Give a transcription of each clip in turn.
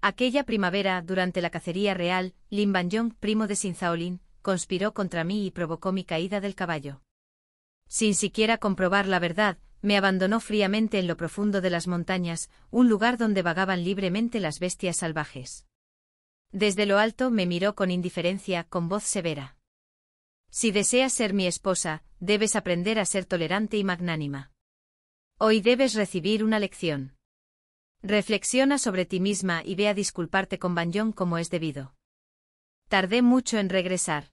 Aquella primavera, durante la cacería real, Lin Banjong, primo de Sinzaolin, conspiró contra mí y provocó mi caída del caballo. Sin siquiera comprobar la verdad, me abandonó fríamente en lo profundo de las montañas, un lugar donde vagaban libremente las bestias salvajes. Desde lo alto me miró con indiferencia, con voz severa. Si deseas ser mi esposa, debes aprender a ser tolerante y magnánima. Hoy debes recibir una lección. Reflexiona sobre ti misma y ve a disculparte con Banjong como es debido. Tardé mucho en regresar.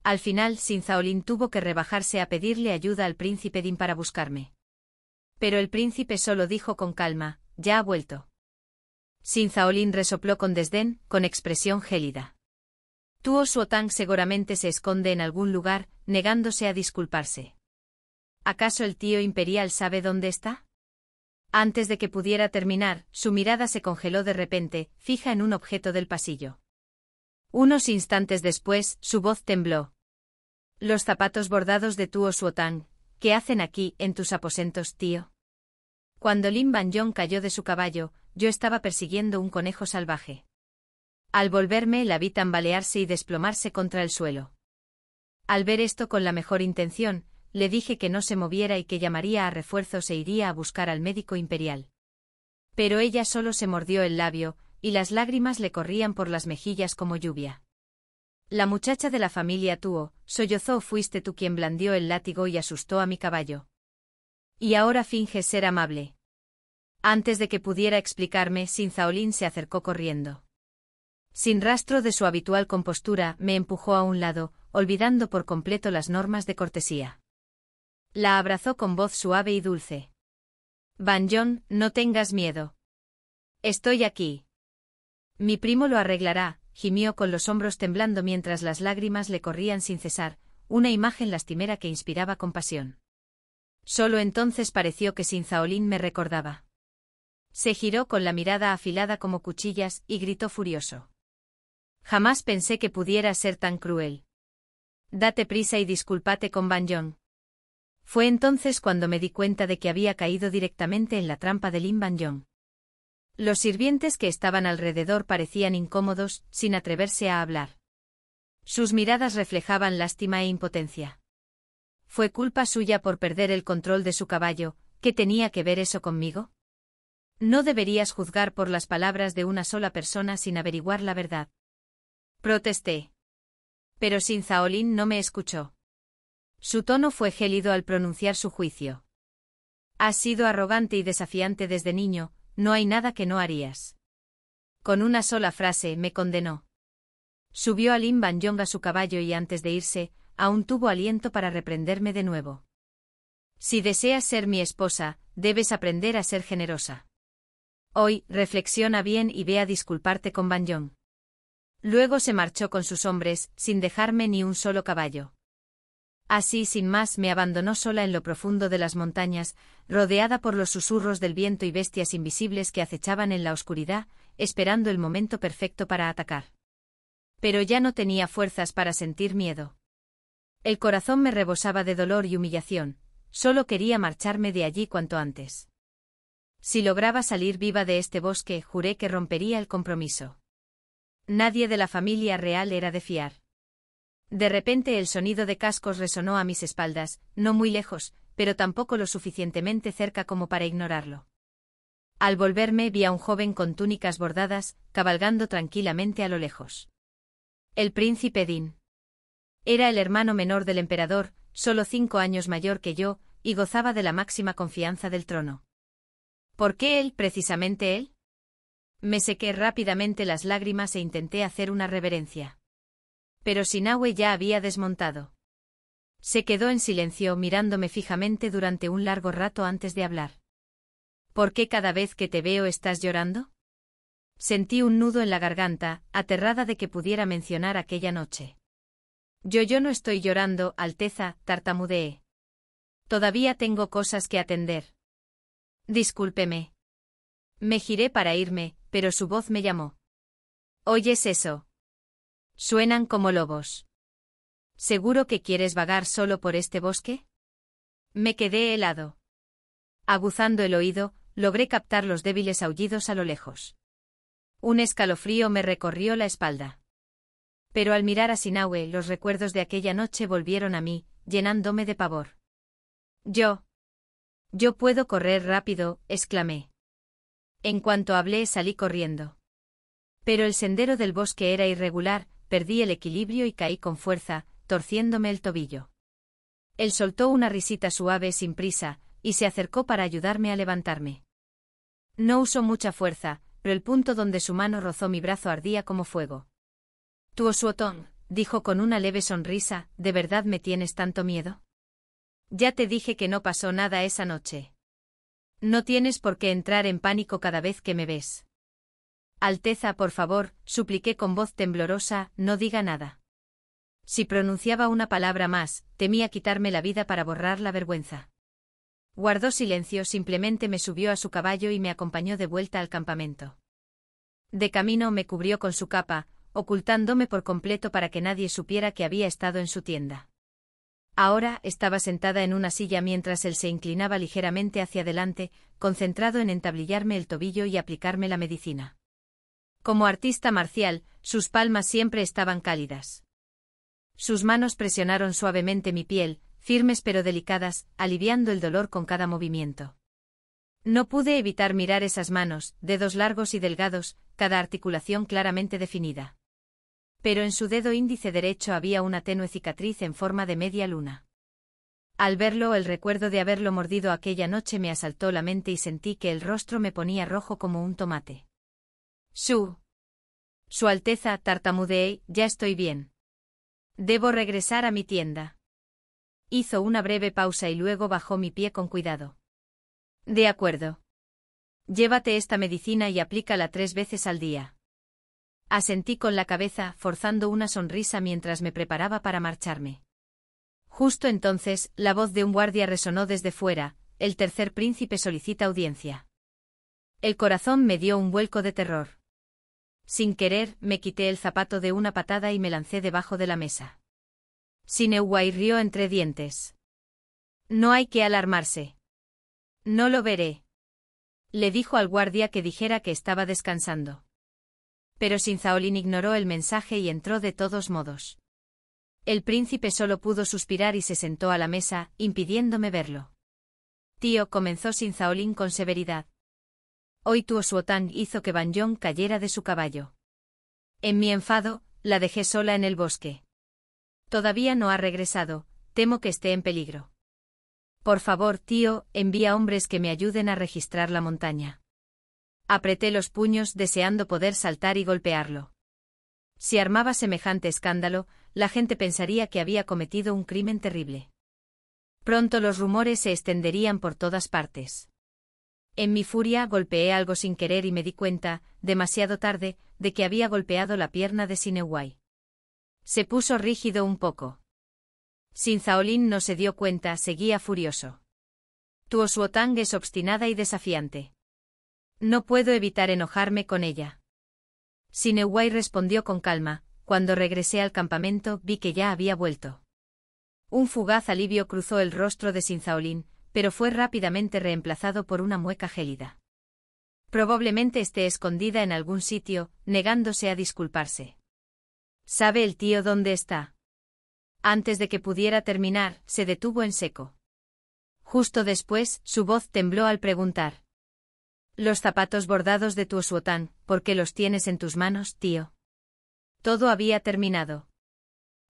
Al final, Sinzaolin tuvo que rebajarse a pedirle ayuda al príncipe Din para buscarme. Pero el príncipe solo dijo con calma, ya ha vuelto. Sinzaolin resopló con desdén, con expresión gélida. Tuo Suotang seguramente se esconde en algún lugar, negándose a disculparse. ¿Acaso el tío imperial sabe dónde está? Antes de que pudiera terminar, su mirada se congeló de repente, fija en un objeto del pasillo. Unos instantes después, su voz tembló. Los zapatos bordados de Tuo Suotang, ¿qué hacen aquí, en tus aposentos, tío? Cuando Lin Banjong cayó de su caballo, yo estaba persiguiendo un conejo salvaje. Al volverme la vi tambalearse y desplomarse contra el suelo. Al ver esto con la mejor intención, le dije que no se moviera y que llamaría a refuerzos e iría a buscar al médico imperial. Pero ella solo se mordió el labio, y las lágrimas le corrían por las mejillas como lluvia. La muchacha de la familia Tuo, sollozó, fuiste tú quien blandió el látigo y asustó a mi caballo. Y ahora finges ser amable. Antes de que pudiera explicarme, Sinzaolin se acercó corriendo. Sin rastro de su habitual compostura, me empujó a un lado, olvidando por completo las normas de cortesía. La abrazó con voz suave y dulce. Banjong, no tengas miedo. Estoy aquí. Mi primo lo arreglará, gimió con los hombros temblando mientras las lágrimas le corrían sin cesar, una imagen lastimera que inspiraba compasión. Solo entonces pareció que Sinzaolin me recordaba. Se giró con la mirada afilada como cuchillas y gritó furioso. Jamás pensé que pudiera ser tan cruel. Date prisa y discúlpate con Banjong. Fue entonces cuando me di cuenta de que había caído directamente en la trampa de Lin Banjong. Los sirvientes que estaban alrededor parecían incómodos, sin atreverse a hablar. Sus miradas reflejaban lástima e impotencia. ¿Fue culpa suya por perder el control de su caballo? ¿Qué tenía que ver eso conmigo? No deberías juzgar por las palabras de una sola persona sin averiguar la verdad. Protesté. Pero Sinzaolin no me escuchó. Su tono fue gélido al pronunciar su juicio. Has sido arrogante y desafiante desde niño, no hay nada que no harías. Con una sola frase me condenó. Subió a Lin Banjong a su caballo y antes de irse, aún tuvo aliento para reprenderme de nuevo. Si deseas ser mi esposa, debes aprender a ser generosa. Hoy, reflexiona bien y ve a disculparte con Banjong. Luego se marchó con sus hombres, sin dejarme ni un solo caballo. Así sin más me abandonó sola en lo profundo de las montañas, rodeada por los susurros del viento y bestias invisibles que acechaban en la oscuridad, esperando el momento perfecto para atacar. Pero ya no tenía fuerzas para sentir miedo. El corazón me rebosaba de dolor y humillación, solo quería marcharme de allí cuanto antes. Si lograba salir viva de este bosque, juré que rompería el compromiso. Nadie de la familia real era de fiar. De repente el sonido de cascos resonó a mis espaldas, no muy lejos, pero tampoco lo suficientemente cerca como para ignorarlo. Al volverme vi a un joven con túnicas bordadas, cabalgando tranquilamente a lo lejos. El príncipe Din. Era el hermano menor del emperador, solo 5 años mayor que yo, y gozaba de la máxima confianza del trono. ¿Por qué él, precisamente él? Me sequé rápidamente las lágrimas e intenté hacer una reverencia. Pero Sinaue ya había desmontado. Se quedó en silencio mirándome fijamente durante un largo rato antes de hablar. ¿Por qué cada vez que te veo estás llorando? Sentí un nudo en la garganta, aterrada de que pudiera mencionar aquella noche. Yo no estoy llorando, Alteza, tartamudeé. Todavía tengo cosas que atender. Discúlpeme. Me giré para irme, pero su voz me llamó. ¿Oyes eso? Suenan como lobos. ¿Seguro que quieres vagar solo por este bosque? Me quedé helado. Aguzando el oído, logré captar los débiles aullidos a lo lejos. Un escalofrío me recorrió la espalda. Pero al mirar a Sinaue, los recuerdos de aquella noche volvieron a mí, llenándome de pavor. Yo puedo correr rápido, exclamé. En cuanto hablé, salí corriendo. Pero el sendero del bosque era irregular, perdí el equilibrio y caí con fuerza, torciéndome el tobillo. Él soltó una risita suave sin prisa, y se acercó para ayudarme a levantarme. No usó mucha fuerza, pero el punto donde su mano rozó mi brazo ardía como fuego. Tuo Suotong, dijo con una leve sonrisa, ¿de verdad me tienes tanto miedo? Ya te dije que no pasó nada esa noche. No tienes por qué entrar en pánico cada vez que me ves. Alteza, por favor, supliqué con voz temblorosa, no diga nada. Si pronunciaba una palabra más, temía quitarme la vida para borrar la vergüenza. Guardó silencio, simplemente me subió a su caballo y me acompañó de vuelta al campamento. De camino me cubrió con su capa, ocultándome por completo para que nadie supiera que había estado en su tienda. Ahora estaba sentada en una silla mientras él se inclinaba ligeramente hacia adelante, concentrado en entablillarme el tobillo y aplicarme la medicina. Como artista marcial, sus palmas siempre estaban cálidas. Sus manos presionaron suavemente mi piel, firmes pero delicadas, aliviando el dolor con cada movimiento. No pude evitar mirar esas manos, dedos largos y delgados, cada articulación claramente definida. Pero en su dedo índice derecho había una tenue cicatriz en forma de media luna. Al verlo, el recuerdo de haberlo mordido aquella noche me asaltó la mente y sentí que el rostro me ponía rojo como un tomate. Su Alteza, tartamudeé, ya estoy bien. Debo regresar a mi tienda. Hizo una breve pausa y luego bajó mi pie con cuidado. De acuerdo. Llévate esta medicina y aplícala 3 veces al día. Asentí con la cabeza, forzando una sonrisa mientras me preparaba para marcharme. Justo entonces, la voz de un guardia resonó desde fuera, el tercer príncipe solicita audiencia. El corazón me dio un vuelco de terror. Sin querer, me quité el zapato de una patada y me lancé debajo de la mesa. Sinewai rió entre dientes. No hay que alarmarse. No lo veré. Le dijo al guardia que dijera que estaba descansando. Pero Sinzaolin ignoró el mensaje y entró de todos modos. El príncipe solo pudo suspirar y se sentó a la mesa, impidiéndome verlo. Tío, comenzó Sinzaolin con severidad. Hoy Tuo Suotong hizo que Banjong cayera de su caballo. En mi enfado, la dejé sola en el bosque. Todavía no ha regresado, temo que esté en peligro. Por favor, tío, envía hombres que me ayuden a registrar la montaña. Apreté los puños deseando poder saltar y golpearlo. Si armaba semejante escándalo, la gente pensaría que había cometido un crimen terrible. Pronto los rumores se extenderían por todas partes. En mi furia golpeé algo sin querer y me di cuenta, demasiado tarde, de que había golpeado la pierna de Sinewai. Se puso rígido un poco. Sinzaolin no se dio cuenta, seguía furioso. Tuo Suotong es obstinada y desafiante. No puedo evitar enojarme con ella. Sinewai respondió con calma, cuando regresé al campamento vi que ya había vuelto. Un fugaz alivio cruzó el rostro de Sinzaolin, pero fue rápidamente reemplazado por una mueca gélida. Probablemente esté escondida en algún sitio, negándose a disculparse. ¿Sabe el tío dónde está? Antes de que pudiera terminar, se detuvo en seco. Justo después, su voz tembló al preguntar. Los zapatos bordados de Tuo Suotong, ¿por qué los tienes en tus manos, tío? Todo había terminado.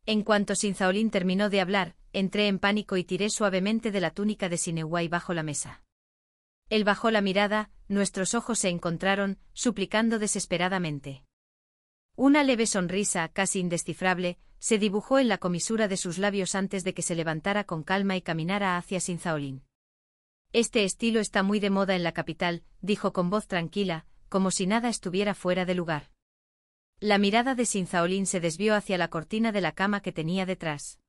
En cuanto Sinzaolin terminó de hablar, entré en pánico y tiré suavemente de la túnica de Sinewai bajo la mesa. Él bajó la mirada, nuestros ojos se encontraron, suplicando desesperadamente. Una leve sonrisa, casi indescifrable, se dibujó en la comisura de sus labios antes de que se levantara con calma y caminara hacia Sinzaolin. Este estilo está muy de moda en la capital, dijo con voz tranquila, como si nada estuviera fuera de lugar. La mirada de Sinzaolin se desvió hacia la cortina de la cama que tenía detrás.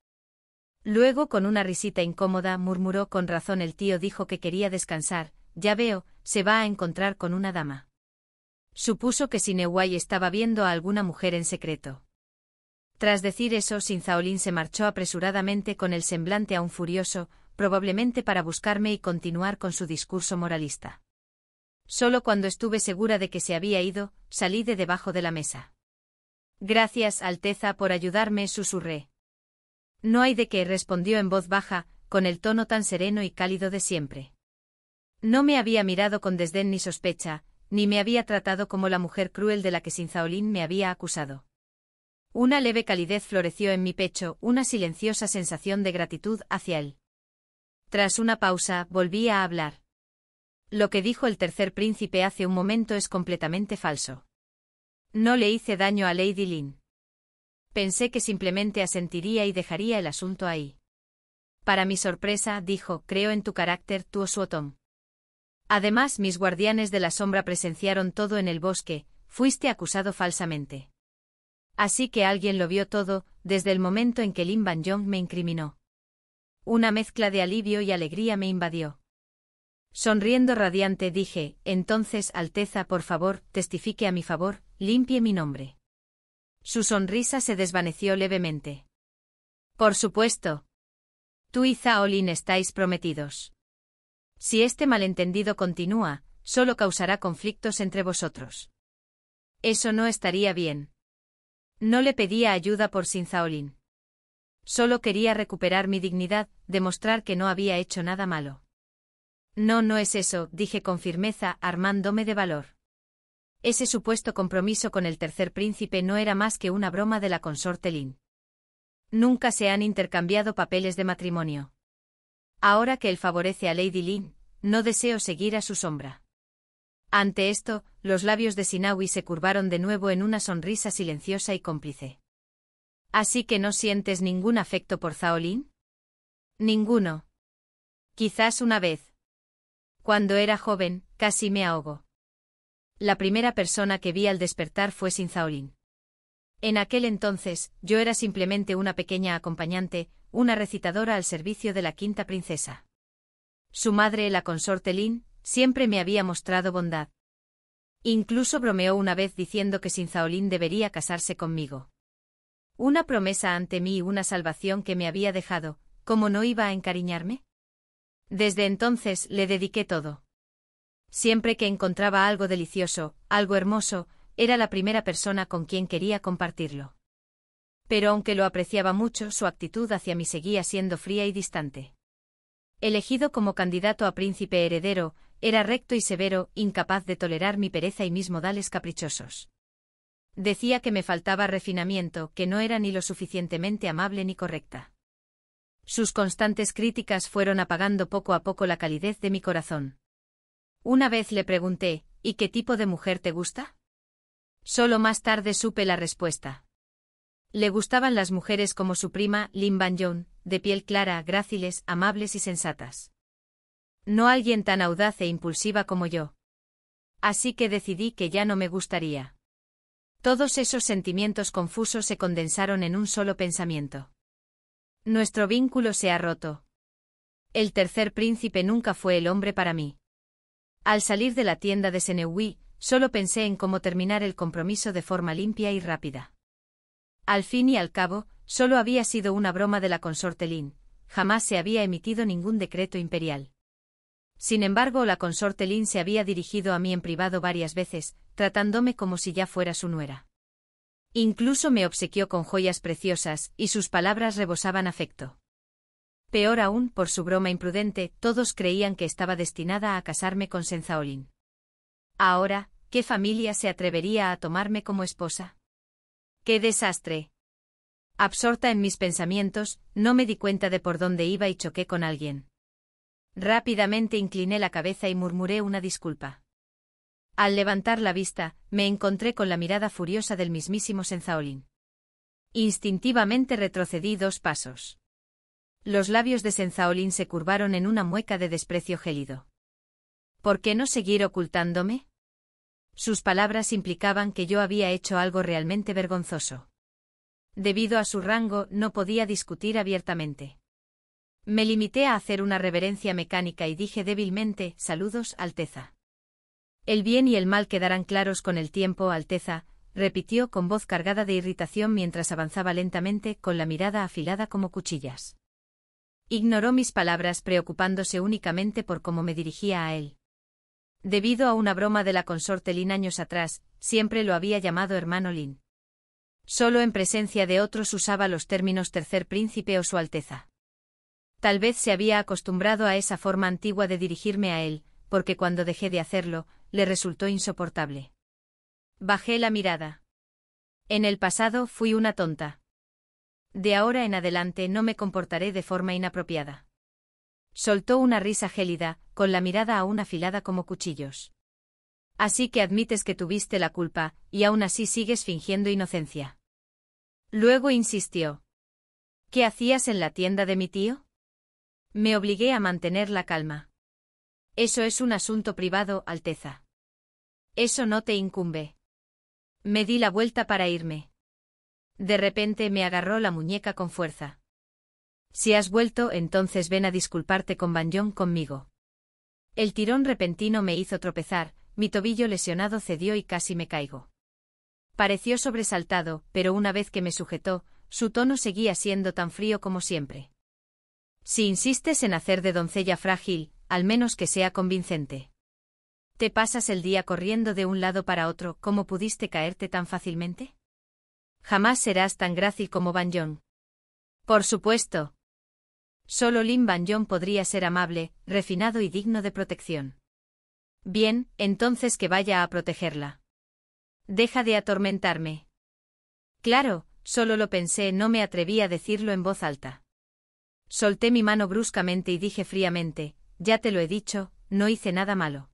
Luego, con una risita incómoda, murmuró con razón el tío dijo que quería descansar, ya veo, se va a encontrar con una dama. Supuso que Sinewai estaba viendo a alguna mujer en secreto. Tras decir eso, Sinzaolin se marchó apresuradamente con el semblante aún furioso, probablemente para buscarme y continuar con su discurso moralista. Solo cuando estuve segura de que se había ido, salí de debajo de la mesa. Gracias, Alteza, por ayudarme, susurré. No hay de qué, respondió en voz baja, con el tono tan sereno y cálido de siempre. No me había mirado con desdén ni sospecha, ni me había tratado como la mujer cruel de la que Sinzaolin me había acusado. Una leve calidez floreció en mi pecho, una silenciosa sensación de gratitud hacia él. Tras una pausa, volví a hablar. Lo que dijo el tercer príncipe hace un momento es completamente falso. No le hice daño a Lady Lynn. Pensé que simplemente asentiría y dejaría el asunto ahí. Para mi sorpresa, dijo, creo en tu carácter, tu Osuotom. Además, mis guardianes de la sombra presenciaron todo en el bosque, fuiste acusado falsamente. Así que alguien lo vio todo, desde el momento en que Lin Banjong me incriminó. Una mezcla de alivio y alegría me invadió. Sonriendo radiante dije, entonces, Alteza, por favor, testifique a mi favor, limpie mi nombre. Su sonrisa se desvaneció levemente. Por supuesto. Tú y Zhao Lin estáis prometidos. Si este malentendido continúa, solo causará conflictos entre vosotros. Eso no estaría bien. No le pedía ayuda por Sin Zhao Lin. Solo quería recuperar mi dignidad, demostrar que no había hecho nada malo. No, no es eso, dije con firmeza, armándome de valor. Ese supuesto compromiso con el tercer príncipe no era más que una broma de la consorte Lin. Nunca se han intercambiado papeles de matrimonio. Ahora que él favorece a Lady Lin, no deseo seguir a su sombra. Ante esto, los labios de Sinawi se curvaron de nuevo en una sonrisa silenciosa y cómplice. ¿Así que no sientes ningún afecto por Zhao Lin? Ninguno. Quizás una vez. Cuando era joven, casi me ahogó. La primera persona que vi al despertar fue Sin Zhao Lin. En aquel entonces, yo era simplemente una pequeña acompañante, una recitadora al servicio de la quinta princesa. Su madre, la consorte Lin, siempre me había mostrado bondad. Incluso bromeó una vez diciendo que Sin Zhao Lin debería casarse conmigo. Una promesa ante mí y una salvación que me había dejado, ¿cómo no iba a encariñarme? Desde entonces le dediqué todo. Siempre que encontraba algo delicioso, algo hermoso, era la primera persona con quien quería compartirlo. Pero aunque lo apreciaba mucho, su actitud hacia mí seguía siendo fría y distante. Elegido como candidato a príncipe heredero, era recto y severo, incapaz de tolerar mi pereza y mis modales caprichosos. Decía que me faltaba refinamiento, que no era ni lo suficientemente amable ni correcta. Sus constantes críticas fueron apagando poco a poco la calidez de mi corazón. Una vez le pregunté, ¿y qué tipo de mujer te gusta? Solo más tarde supe la respuesta. Le gustaban las mujeres como su prima, Lin Banjong, de piel clara, gráciles, amables y sensatas. No alguien tan audaz e impulsiva como yo. Así que decidí que ya no me gustaría. Todos esos sentimientos confusos se condensaron en un solo pensamiento. Nuestro vínculo se ha roto. El tercer príncipe nunca fue el hombre para mí. Al salir de la tienda de Seneui, solo pensé en cómo terminar el compromiso de forma limpia y rápida. Al fin y al cabo, solo había sido una broma de la consorte Lin, jamás se había emitido ningún decreto imperial. Sin embargo, la consorte Lin se había dirigido a mí en privado varias veces, tratándome como si ya fuera su nuera. Incluso me obsequió con joyas preciosas, y sus palabras rebosaban afecto. Peor aún, por su broma imprudente, todos creían que estaba destinada a casarme con Sen Zhao Lin. Ahora, ¿qué familia se atrevería a tomarme como esposa? ¡Qué desastre! Absorta en mis pensamientos, no me di cuenta de por dónde iba y choqué con alguien. Rápidamente incliné la cabeza y murmuré una disculpa. Al levantar la vista, me encontré con la mirada furiosa del mismísimo Sen Zhao Lin. Instintivamente retrocedí 2 pasos. Los labios de Sen Zhao Lin se curvaron en una mueca de desprecio gélido. ¿Por qué no seguir ocultándome? Sus palabras implicaban que yo había hecho algo realmente vergonzoso. Debido a su rango, no podía discutir abiertamente. Me limité a hacer una reverencia mecánica y dije débilmente, «Saludos, Alteza». «El bien y el mal quedarán claros con el tiempo, Alteza», repitió con voz cargada de irritación mientras avanzaba lentamente, con la mirada afilada como cuchillas. Ignoró mis palabras preocupándose únicamente por cómo me dirigía a él. Debido a una broma de la consorte Lin años atrás, siempre lo había llamado hermano Lin. Solo en presencia de otros usaba los términos tercer príncipe o su alteza. Tal vez se había acostumbrado a esa forma antigua de dirigirme a él, porque cuando dejé de hacerlo, le resultó insoportable. Bajé la mirada. En el pasado fui una tonta. De ahora en adelante no me comportaré de forma inapropiada. Soltó una risa gélida, con la mirada aún afilada como cuchillos. Así que admites que tuviste la culpa, y aún así sigues fingiendo inocencia. Luego insistió. ¿Qué hacías en la tienda de mi tío? Me obligué a mantener la calma. Eso es un asunto privado, Alteza. Eso no te incumbe. Me di la vuelta para irme. De repente me agarró la muñeca con fuerza. Si has vuelto, entonces ven a disculparte con Banjong conmigo. El tirón repentino me hizo tropezar, mi tobillo lesionado cedió y casi me caigo. Pareció sobresaltado, pero una vez que me sujetó, su tono seguía siendo tan frío como siempre. Si insistes en hacer de doncella frágil, al menos que sea convincente. ¿Te pasas el día corriendo de un lado para otro? ¿Cómo pudiste caerte tan fácilmente? Jamás serás tan grácil como Banjong. Por supuesto. Solo Lin Banjong podría ser amable, refinado y digno de protección. Bien, entonces que vaya a protegerla. Deja de atormentarme. Claro, solo lo pensé, no me atreví a decirlo en voz alta. Solté mi mano bruscamente y dije fríamente, ya te lo he dicho, no hice nada malo.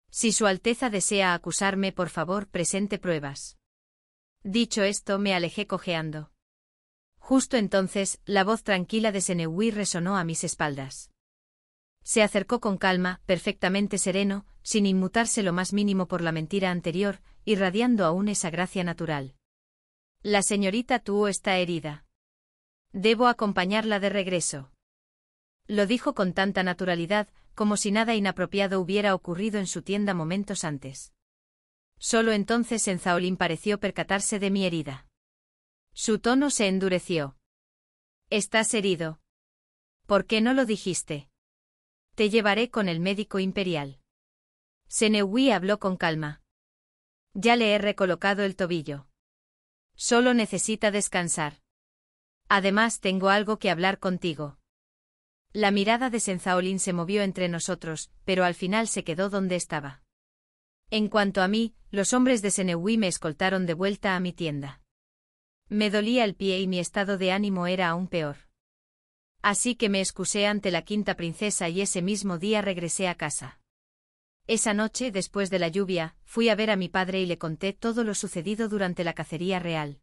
Si Su Alteza desea acusarme, por favor, presente pruebas. Dicho esto, me alejé cojeando. Justo entonces, la voz tranquila de Senehui resonó a mis espaldas. Se acercó con calma, perfectamente sereno, sin inmutarse lo más mínimo por la mentira anterior, irradiando aún esa gracia natural. La señorita Tuo está herida. Debo acompañarla de regreso. Lo dijo con tanta naturalidad, como si nada inapropiado hubiera ocurrido en su tienda momentos antes. Solo entonces Enzaolin pareció percatarse de mi herida. Su tono se endureció. ¿Estás herido? ¿Por qué no lo dijiste? Te llevaré con el médico imperial. Senehui habló con calma. Ya le he recolocado el tobillo. Solo necesita descansar. Además, tengo algo que hablar contigo. La mirada de Senzaolin se movió entre nosotros, pero al final se quedó donde estaba. En cuanto a mí, los hombres de Senehui me escoltaron de vuelta a mi tienda. Me dolía el pie y mi estado de ánimo era aún peor. Así que me excusé ante la quinta princesa y ese mismo día regresé a casa. Esa noche, después de la lluvia, fui a ver a mi padre y le conté todo lo sucedido durante la cacería real.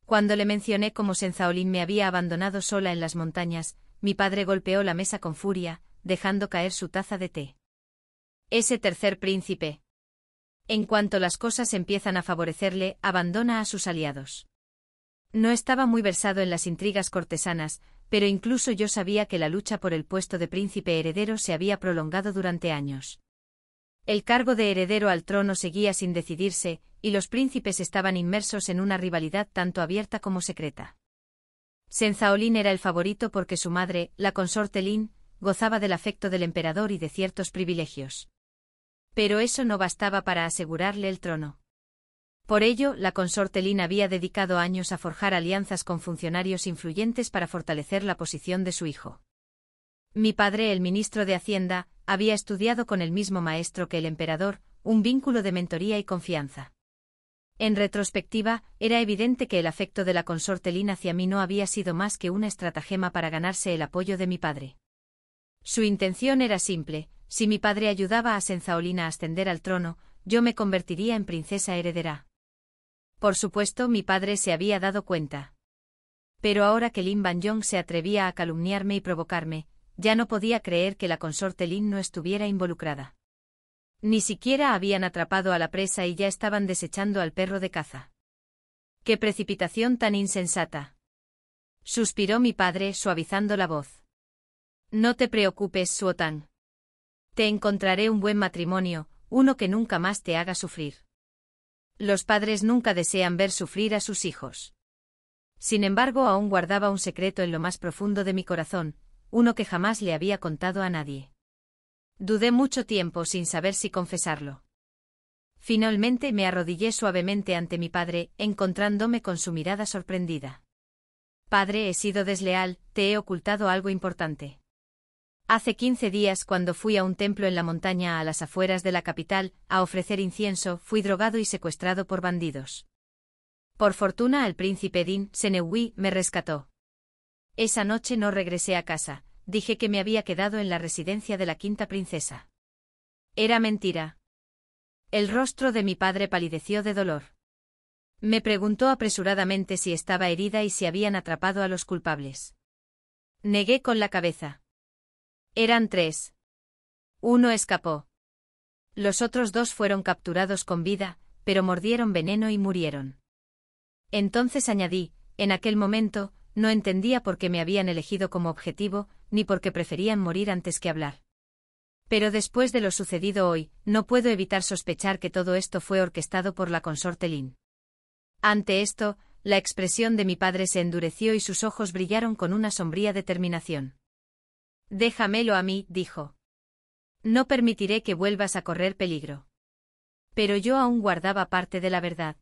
Cuando le mencioné cómo Senzaolin me había abandonado sola en las montañas, mi padre golpeó la mesa con furia, dejando caer su taza de té. Ese tercer príncipe. En cuanto las cosas empiezan a favorecerle, abandona a sus aliados. No estaba muy versado en las intrigas cortesanas, pero incluso yo sabía que la lucha por el puesto de príncipe heredero se había prolongado durante años. El cargo de heredero al trono seguía sin decidirse, y los príncipes estaban inmersos en una rivalidad tanto abierta como secreta. Senzaolin era el favorito porque su madre, la consorte Lin, gozaba del afecto del emperador y de ciertos privilegios. Pero eso no bastaba para asegurarle el trono. Por ello, la consorte Lin había dedicado años a forjar alianzas con funcionarios influyentes para fortalecer la posición de su hijo. Mi padre, el ministro de Hacienda, había estudiado con el mismo maestro que el emperador, un vínculo de mentoría y confianza. En retrospectiva, era evidente que el afecto de la consorte Lin hacia mí no había sido más que una estratagema para ganarse el apoyo de mi padre. Su intención era simple: si mi padre ayudaba a Senzaolin a ascender al trono, yo me convertiría en princesa heredera. Por supuesto, mi padre se había dado cuenta. Pero ahora que Lin Banjong se atrevía a calumniarme y provocarme, ya no podía creer que la consorte Lin no estuviera involucrada. Ni siquiera habían atrapado a la presa y ya estaban desechando al perro de caza. ¡Qué precipitación tan insensata!, suspiró mi padre, suavizando la voz. No te preocupes, Suotang. Te encontraré un buen matrimonio, uno que nunca más te haga sufrir. Los padres nunca desean ver sufrir a sus hijos. Sin embargo, aún guardaba un secreto en lo más profundo de mi corazón, uno que jamás le había contado a nadie. Dudé mucho tiempo sin saber si confesarlo. Finalmente me arrodillé suavemente ante mi padre, encontrándome con su mirada sorprendida. Padre, he sido desleal, te he ocultado algo importante. Hace 15 días, cuando fui a un templo en la montaña a las afueras de la capital, a ofrecer incienso, fui drogado y secuestrado por bandidos. Por fortuna el príncipe Din Senewi me rescató. Esa noche no regresé a casa, dije que me había quedado en la residencia de la quinta princesa. Era mentira. El rostro de mi padre palideció de dolor. Me preguntó apresuradamente si estaba herida y si habían atrapado a los culpables. Negué con la cabeza. Eran 3. Uno escapó. Los otros 2 fueron capturados con vida, pero mordieron veneno y murieron. Entonces añadí, en aquel momento, no entendía por qué me habían elegido como objetivo, ni por qué preferían morir antes que hablar. Pero después de lo sucedido hoy, no puedo evitar sospechar que todo esto fue orquestado por la consorte Lin. Ante esto, la expresión de mi padre se endureció y sus ojos brillaron con una sombría determinación. Déjamelo a mí, dijo. No permitiré que vuelvas a correr peligro. Pero yo aún guardaba parte de la verdad.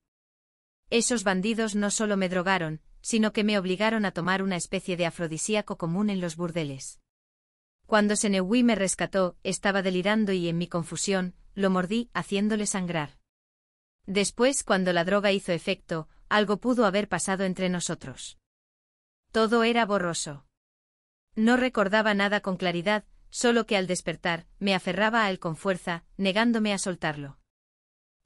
Esos bandidos no solo me drogaron, sino que me obligaron a tomar una especie de afrodisíaco común en los burdeles. Cuando Senewi me rescató, estaba delirando y en mi confusión, lo mordí, haciéndole sangrar. Después, cuando la droga hizo efecto, algo pudo haber pasado entre nosotros. Todo era borroso. No recordaba nada con claridad, solo que al despertar, me aferraba a él con fuerza, negándome a soltarlo.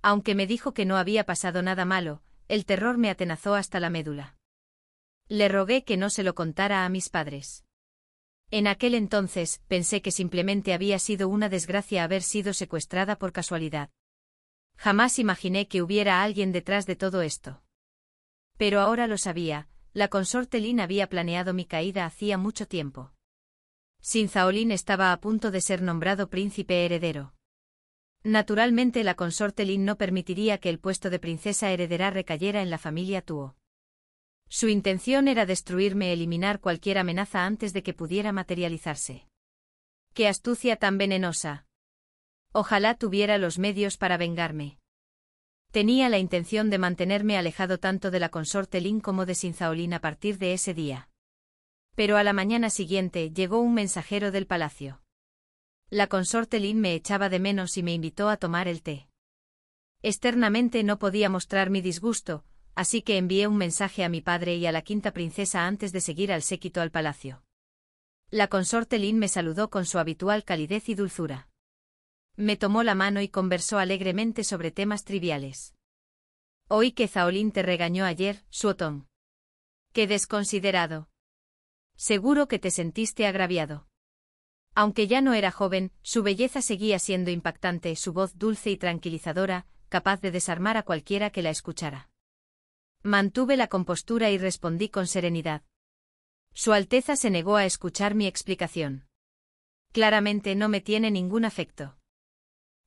Aunque me dijo que no había pasado nada malo, el terror me atenazó hasta la médula. Le rogué que no se lo contara a mis padres. En aquel entonces, pensé que simplemente había sido una desgracia haber sido secuestrada por casualidad. Jamás imaginé que hubiera alguien detrás de todo esto. Pero ahora lo sabía, la consorte Lin había planeado mi caída hacía mucho tiempo. Sinzaolin estaba a punto de ser nombrado príncipe heredero. Naturalmente la consorte Lin no permitiría que el puesto de princesa heredera recayera en la familia Tuo. Su intención era destruirme, eliminar cualquier amenaza antes de que pudiera materializarse. ¡Qué astucia tan venenosa! Ojalá tuviera los medios para vengarme. Tenía la intención de mantenerme alejado tanto de la consorte Lin como de Sinzaolin a partir de ese día. Pero a la mañana siguiente llegó un mensajero del palacio. La consorte Lin me echaba de menos y me invitó a tomar el té. Externamente no podía mostrar mi disgusto, así que envié un mensaje a mi padre y a la quinta princesa antes de seguir al séquito al palacio. La consorte Lin me saludó con su habitual calidez y dulzura. Me tomó la mano y conversó alegremente sobre temas triviales. Oí que Zaolin te regañó ayer, Suotong. ¡Qué desconsiderado! Seguro que te sentiste agraviado. Aunque ya no era joven, su belleza seguía siendo impactante, su voz dulce y tranquilizadora, capaz de desarmar a cualquiera que la escuchara. Mantuve la compostura y respondí con serenidad. Su Alteza se negó a escuchar mi explicación. Claramente no me tiene ningún afecto.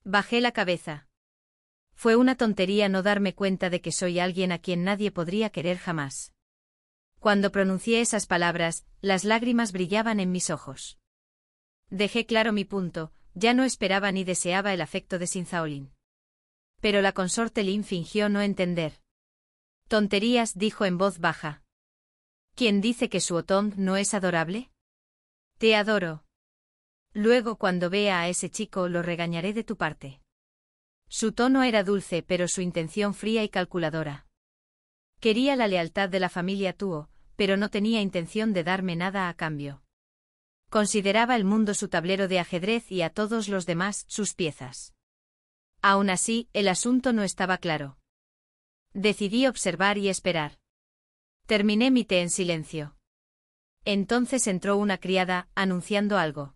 Bajé la cabeza. Fue una tontería no darme cuenta de que soy alguien a quien nadie podría querer jamás. Cuando pronuncié esas palabras, las lágrimas brillaban en mis ojos. Dejé claro mi punto, ya no esperaba ni deseaba el afecto de Sinzaolin. Pero la consorte Lin fingió no entender. Tonterías, dijo en voz baja. ¿Quién dice que Suotong no es adorable? Te adoro. Luego cuando vea a ese chico lo regañaré de tu parte. Su tono era dulce pero su intención fría y calculadora. Quería la lealtad de la familia Tuo, pero no tenía intención de darme nada a cambio. Consideraba el mundo su tablero de ajedrez y a todos los demás sus piezas. Aún así, el asunto no estaba claro. Decidí observar y esperar. Terminé mi té en silencio. Entonces entró una criada, anunciando algo.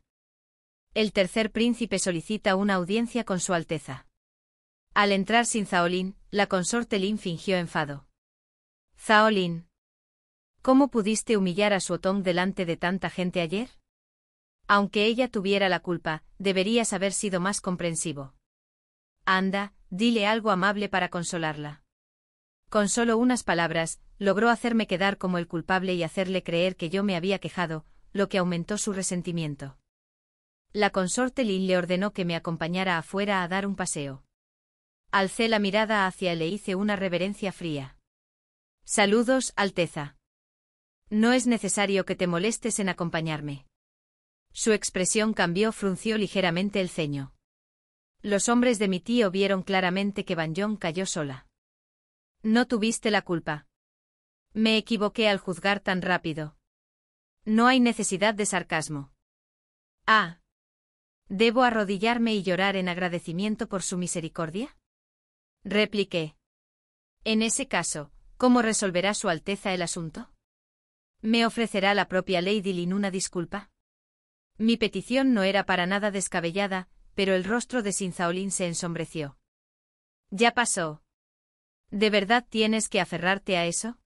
El tercer príncipe solicita una audiencia con su Alteza. Al entrar sin Zaolin, la consorte Lin fingió enfado. Zaolin. ¿Cómo pudiste humillar a Suotong delante de tanta gente ayer? Aunque ella tuviera la culpa, deberías haber sido más comprensivo. Anda, dile algo amable para consolarla. Con solo unas palabras, logró hacerme quedar como el culpable y hacerle creer que yo me había quejado, lo que aumentó su resentimiento. La consorte Lin le ordenó que me acompañara afuera a dar un paseo. Alcé la mirada hacia él e hice una reverencia fría. Saludos, Alteza. No es necesario que te molestes en acompañarme. Su expresión cambió, frunció ligeramente el ceño. Los hombres de mi tío vieron claramente que Banjong cayó sola. No tuviste la culpa. Me equivoqué al juzgar tan rápido. No hay necesidad de sarcasmo. Ah. ¿Debo arrodillarme y llorar en agradecimiento por su misericordia? Repliqué. En ese caso, ¿cómo resolverá Su Alteza el asunto? ¿Me ofrecerá la propia Lady Lin una disculpa? Mi petición no era para nada descabellada, pero el rostro de Sinzaolin se ensombreció. Ya pasó. ¿De verdad tienes que aferrarte a eso?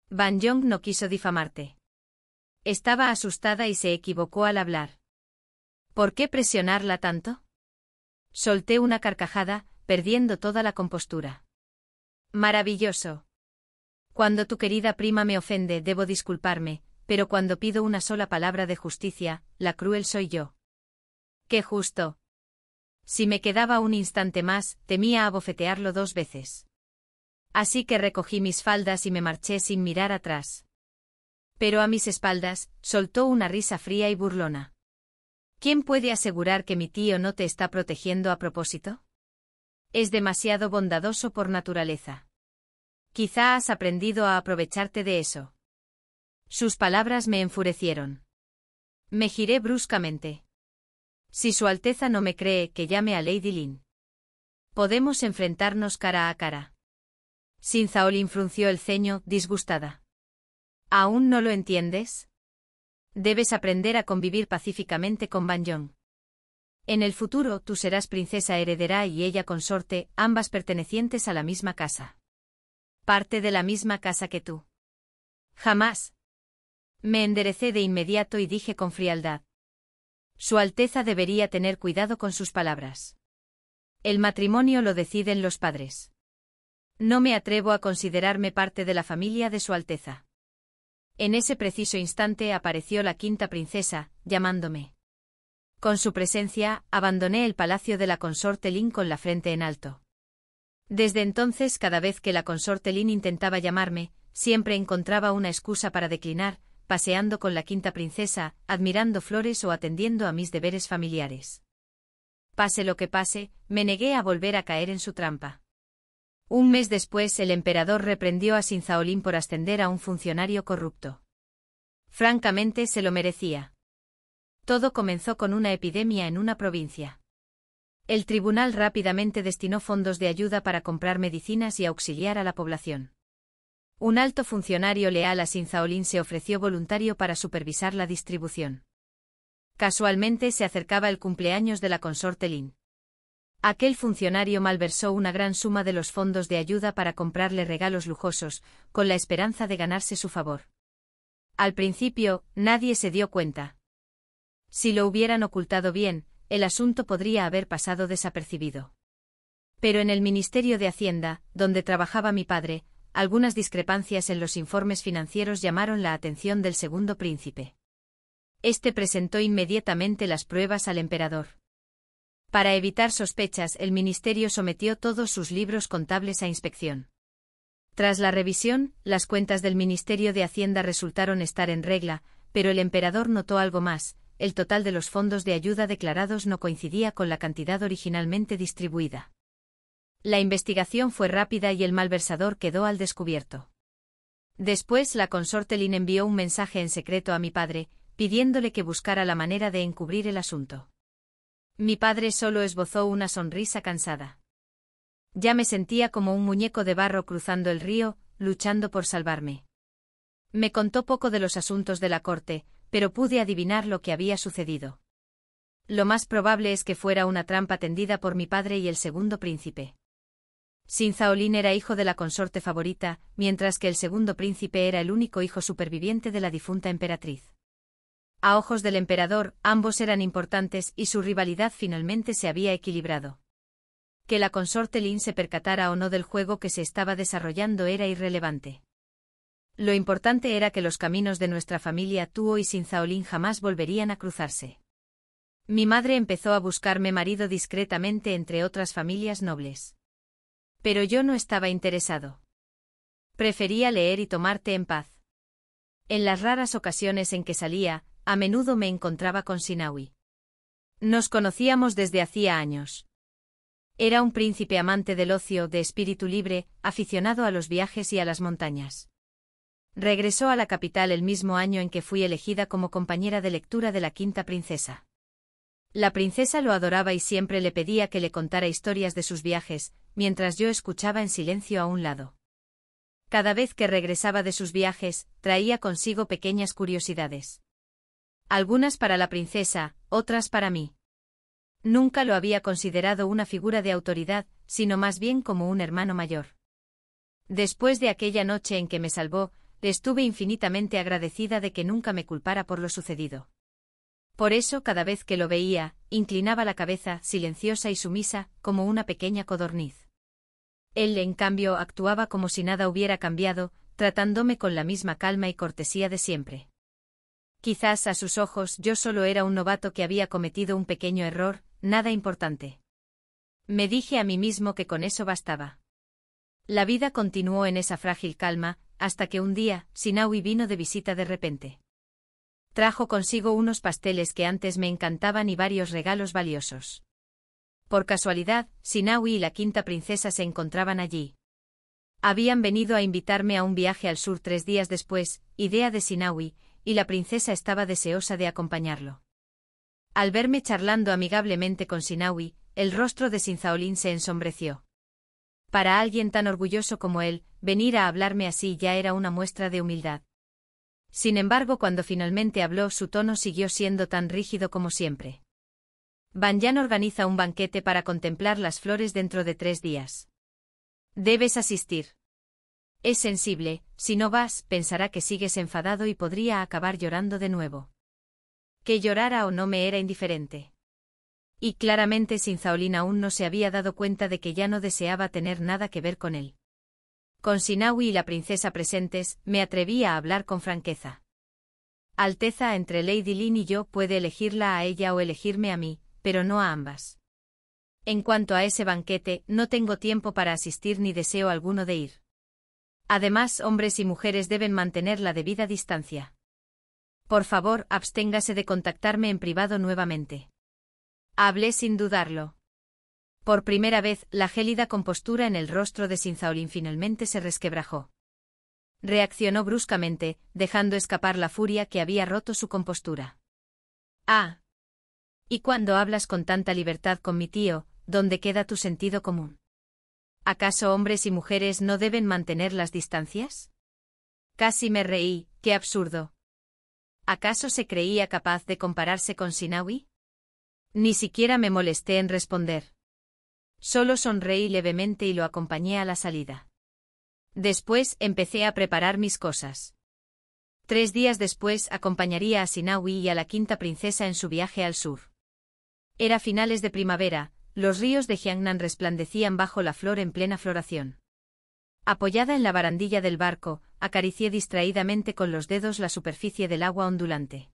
Banjong no quiso difamarte. Estaba asustada y se equivocó al hablar. ¿Por qué presionarla tanto? Solté una carcajada, perdiendo toda la compostura. Maravilloso. Cuando tu querida prima me ofende debo disculparme, pero cuando pido una sola palabra de justicia, la cruel soy yo. ¡Qué justo! Si me quedaba un instante más, temía abofetearlo 2 veces. Así que recogí mis faldas y me marché sin mirar atrás. Pero a mis espaldas, soltó una risa fría y burlona. ¿Quién puede asegurar que mi tío no te está protegiendo a propósito? Es demasiado bondadoso por naturaleza. Quizá has aprendido a aprovecharte de eso. Sus palabras me enfurecieron. Me giré bruscamente. Si Su Alteza no me cree, que llame a Lady Lin. Podemos enfrentarnos cara a cara. Sinzaolin frunció el ceño, disgustada. ¿Aún no lo entiendes? Debes aprender a convivir pacíficamente con Banjong. En el futuro tú serás princesa heredera y ella consorte, ambas pertenecientes a la misma casa. Parte de la misma casa que tú. Jamás. Me enderecé de inmediato y dije con frialdad. Su Alteza debería tener cuidado con sus palabras. El matrimonio lo deciden los padres. No me atrevo a considerarme parte de la familia de Su Alteza. En ese preciso instante apareció la 5ª princesa, llamándome. Con su presencia, abandoné el palacio de la consorte Lin con la frente en alto. Desde entonces, cada vez que la consorte Lin intentaba llamarme, siempre encontraba una excusa para declinar, paseando con la 5ª princesa, admirando flores o atendiendo a mis deberes familiares. Pase lo que pase, me negué a volver a caer en su trampa. Un mes después el emperador reprendió a Sinzaolin por ascender a un funcionario corrupto. Francamente se lo merecía. Todo comenzó con una epidemia en una provincia. El tribunal rápidamente destinó fondos de ayuda para comprar medicinas y auxiliar a la población. Un alto funcionario leal a Sinzaolin se ofreció voluntario para supervisar la distribución. Casualmente se acercaba el cumpleaños de la consorte Lin. Aquel funcionario malversó una gran suma de los fondos de ayuda para comprarle regalos lujosos, con la esperanza de ganarse su favor. Al principio, nadie se dio cuenta. Si lo hubieran ocultado bien, el asunto podría haber pasado desapercibido. Pero en el Ministerio de Hacienda, donde trabajaba mi padre, algunas discrepancias en los informes financieros llamaron la atención del segundo príncipe. Este presentó inmediatamente las pruebas al emperador. Para evitar sospechas, el ministerio sometió todos sus libros contables a inspección. Tras la revisión, las cuentas del Ministerio de Hacienda resultaron estar en regla, pero el emperador notó algo más: el total de los fondos de ayuda declarados no coincidía con la cantidad originalmente distribuida. La investigación fue rápida y el malversador quedó al descubierto. Después la consorte Lin envió un mensaje en secreto a mi padre, pidiéndole que buscara la manera de encubrir el asunto. Mi padre solo esbozó una sonrisa cansada. Ya me sentía como un muñeco de barro cruzando el río, luchando por salvarme. Me contó poco de los asuntos de la corte, pero pude adivinar lo que había sucedido. Lo más probable es que fuera una trampa tendida por mi padre y el segundo príncipe. Sinzaolin era hijo de la consorte favorita, mientras que el segundo príncipe era el único hijo superviviente de la difunta emperatriz. A ojos del emperador, ambos eran importantes y su rivalidad finalmente se había equilibrado. Que la consorte Lin se percatara o no del juego que se estaba desarrollando era irrelevante. Lo importante era que los caminos de nuestra familia Tuo y Sinzaolin jamás volverían a cruzarse. Mi madre empezó a buscarme marido discretamente entre otras familias nobles. Pero yo no estaba interesado. Prefería leer y tomar té en paz. En las raras ocasiones en que salía, a menudo me encontraba con Sinawi. Nos conocíamos desde hacía años. Era un príncipe amante del ocio, de espíritu libre, aficionado a los viajes y a las montañas. Regresó a la capital el mismo año en que fui elegida como compañera de lectura de la quinta princesa. La princesa lo adoraba y siempre le pedía que le contara historias de sus viajes, mientras yo escuchaba en silencio a un lado. Cada vez que regresaba de sus viajes, traía consigo pequeñas curiosidades. Algunas para la princesa, otras para mí. Nunca lo había considerado una figura de autoridad, sino más bien como un hermano mayor. Después de aquella noche en que me salvó, le estuve infinitamente agradecida de que nunca me culpara por lo sucedido. Por eso cada vez que lo veía, inclinaba la cabeza, silenciosa y sumisa, como una pequeña codorniz. Él, en cambio, actuaba como si nada hubiera cambiado, tratándome con la misma calma y cortesía de siempre. Quizás a sus ojos yo solo era un novato que había cometido un pequeño error, nada importante. Me dije a mí mismo que con eso bastaba. La vida continuó en esa frágil calma, hasta que un día, Sinawi vino de visita de repente. Trajo consigo unos pasteles que antes me encantaban y varios regalos valiosos. Por casualidad, Sinawi y la quinta princesa se encontraban allí. Habían venido a invitarme a un viaje al sur 3 días después, idea de Sinawi, y la princesa estaba deseosa de acompañarlo. Al verme charlando amigablemente con Sinawi, el rostro de Sinzaolin se ensombreció. Para alguien tan orgulloso como él, venir a hablarme así ya era una muestra de humildad. Sin embargo, cuando finalmente habló, su tono siguió siendo tan rígido como siempre. Banyan organiza un banquete para contemplar las flores dentro de 3 días. Debes asistir. Es sensible, si no vas, pensará que sigues enfadado y podría acabar llorando de nuevo. Que llorara o no me era indiferente. Y claramente Sinzaolin aún no se había dado cuenta de que ya no deseaba tener nada que ver con él. Con Sinawi y la princesa presentes, me atreví a hablar con franqueza. Alteza, entre Lady Lin y yo puede elegirla a ella o elegirme a mí, pero no a ambas. En cuanto a ese banquete, no tengo tiempo para asistir ni deseo alguno de ir. Además, hombres y mujeres deben mantener la debida distancia. Por favor, absténgase de contactarme en privado nuevamente. Hablé sin dudarlo. Por primera vez, la gélida compostura en el rostro de Sinzaolin finalmente se resquebrajó. Reaccionó bruscamente, dejando escapar la furia que había roto su compostura. Ah. ¿Y cuando hablas con tanta libertad con mi tío, dónde queda tu sentido común? ¿Acaso hombres y mujeres no deben mantener las distancias? Casi me reí, qué absurdo. ¿Acaso se creía capaz de compararse con Sinawi? Ni siquiera me molesté en responder. Solo sonreí levemente y lo acompañé a la salida. Después empecé a preparar mis cosas. 3 días después acompañaría a Sinawi y a la quinta princesa en su viaje al sur. Era finales de primavera, los ríos de Jiangnan resplandecían bajo la flor en plena floración. Apoyada en la barandilla del barco, acaricié distraídamente con los dedos la superficie del agua ondulante.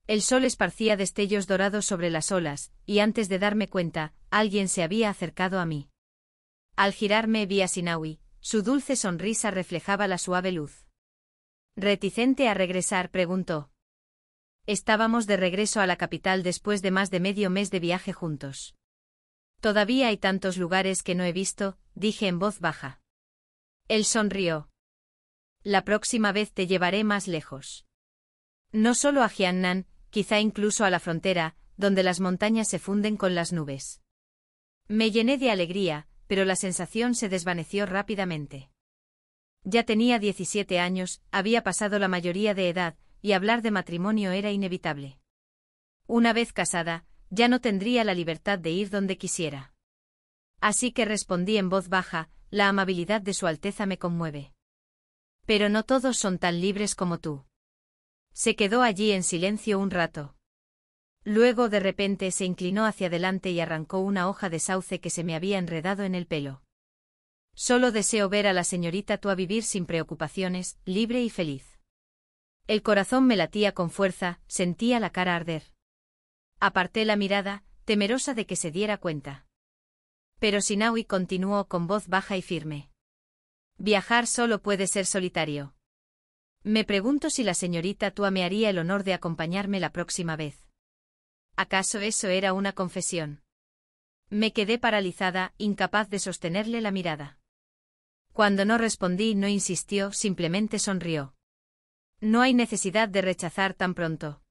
El sol esparcía destellos dorados sobre las olas, y antes de darme cuenta, alguien se había acercado a mí. Al girarme vi a Sinawi, su dulce sonrisa reflejaba la suave luz. ¿Reticente a regresar?, preguntó. Estábamos de regreso a la capital después de más de medio mes de viaje juntos. Todavía hay tantos lugares que no he visto, dije en voz baja. Él sonrió. La próxima vez te llevaré más lejos. No solo a Jiangnan, quizá incluso a la frontera, donde las montañas se funden con las nubes. Me llené de alegría, pero la sensación se desvaneció rápidamente. Ya tenía 17 años, había pasado la mayoría de edad, y hablar de matrimonio era inevitable. Una vez casada, ya no tendría la libertad de ir donde quisiera. Así que respondí en voz baja, la amabilidad de Su Alteza me conmueve. Pero no todos son tan libres como tú. Se quedó allí en silencio un rato. Luego de repente se inclinó hacia adelante y arrancó una hoja de sauce que se me había enredado en el pelo. Solo deseo ver a la señorita Tua vivir sin preocupaciones, libre y feliz. El corazón me latía con fuerza, sentía la cara arder. Aparté la mirada, temerosa de que se diera cuenta. Pero Sinaui continuó con voz baja y firme. Viajar solo puede ser solitario. Me pregunto si la señorita Tua me haría el honor de acompañarme la próxima vez. ¿Acaso eso era una confesión? Me quedé paralizada, incapaz de sostenerle la mirada. Cuando no respondí, no insistió, simplemente sonrió. No hay necesidad de rechazar tan pronto.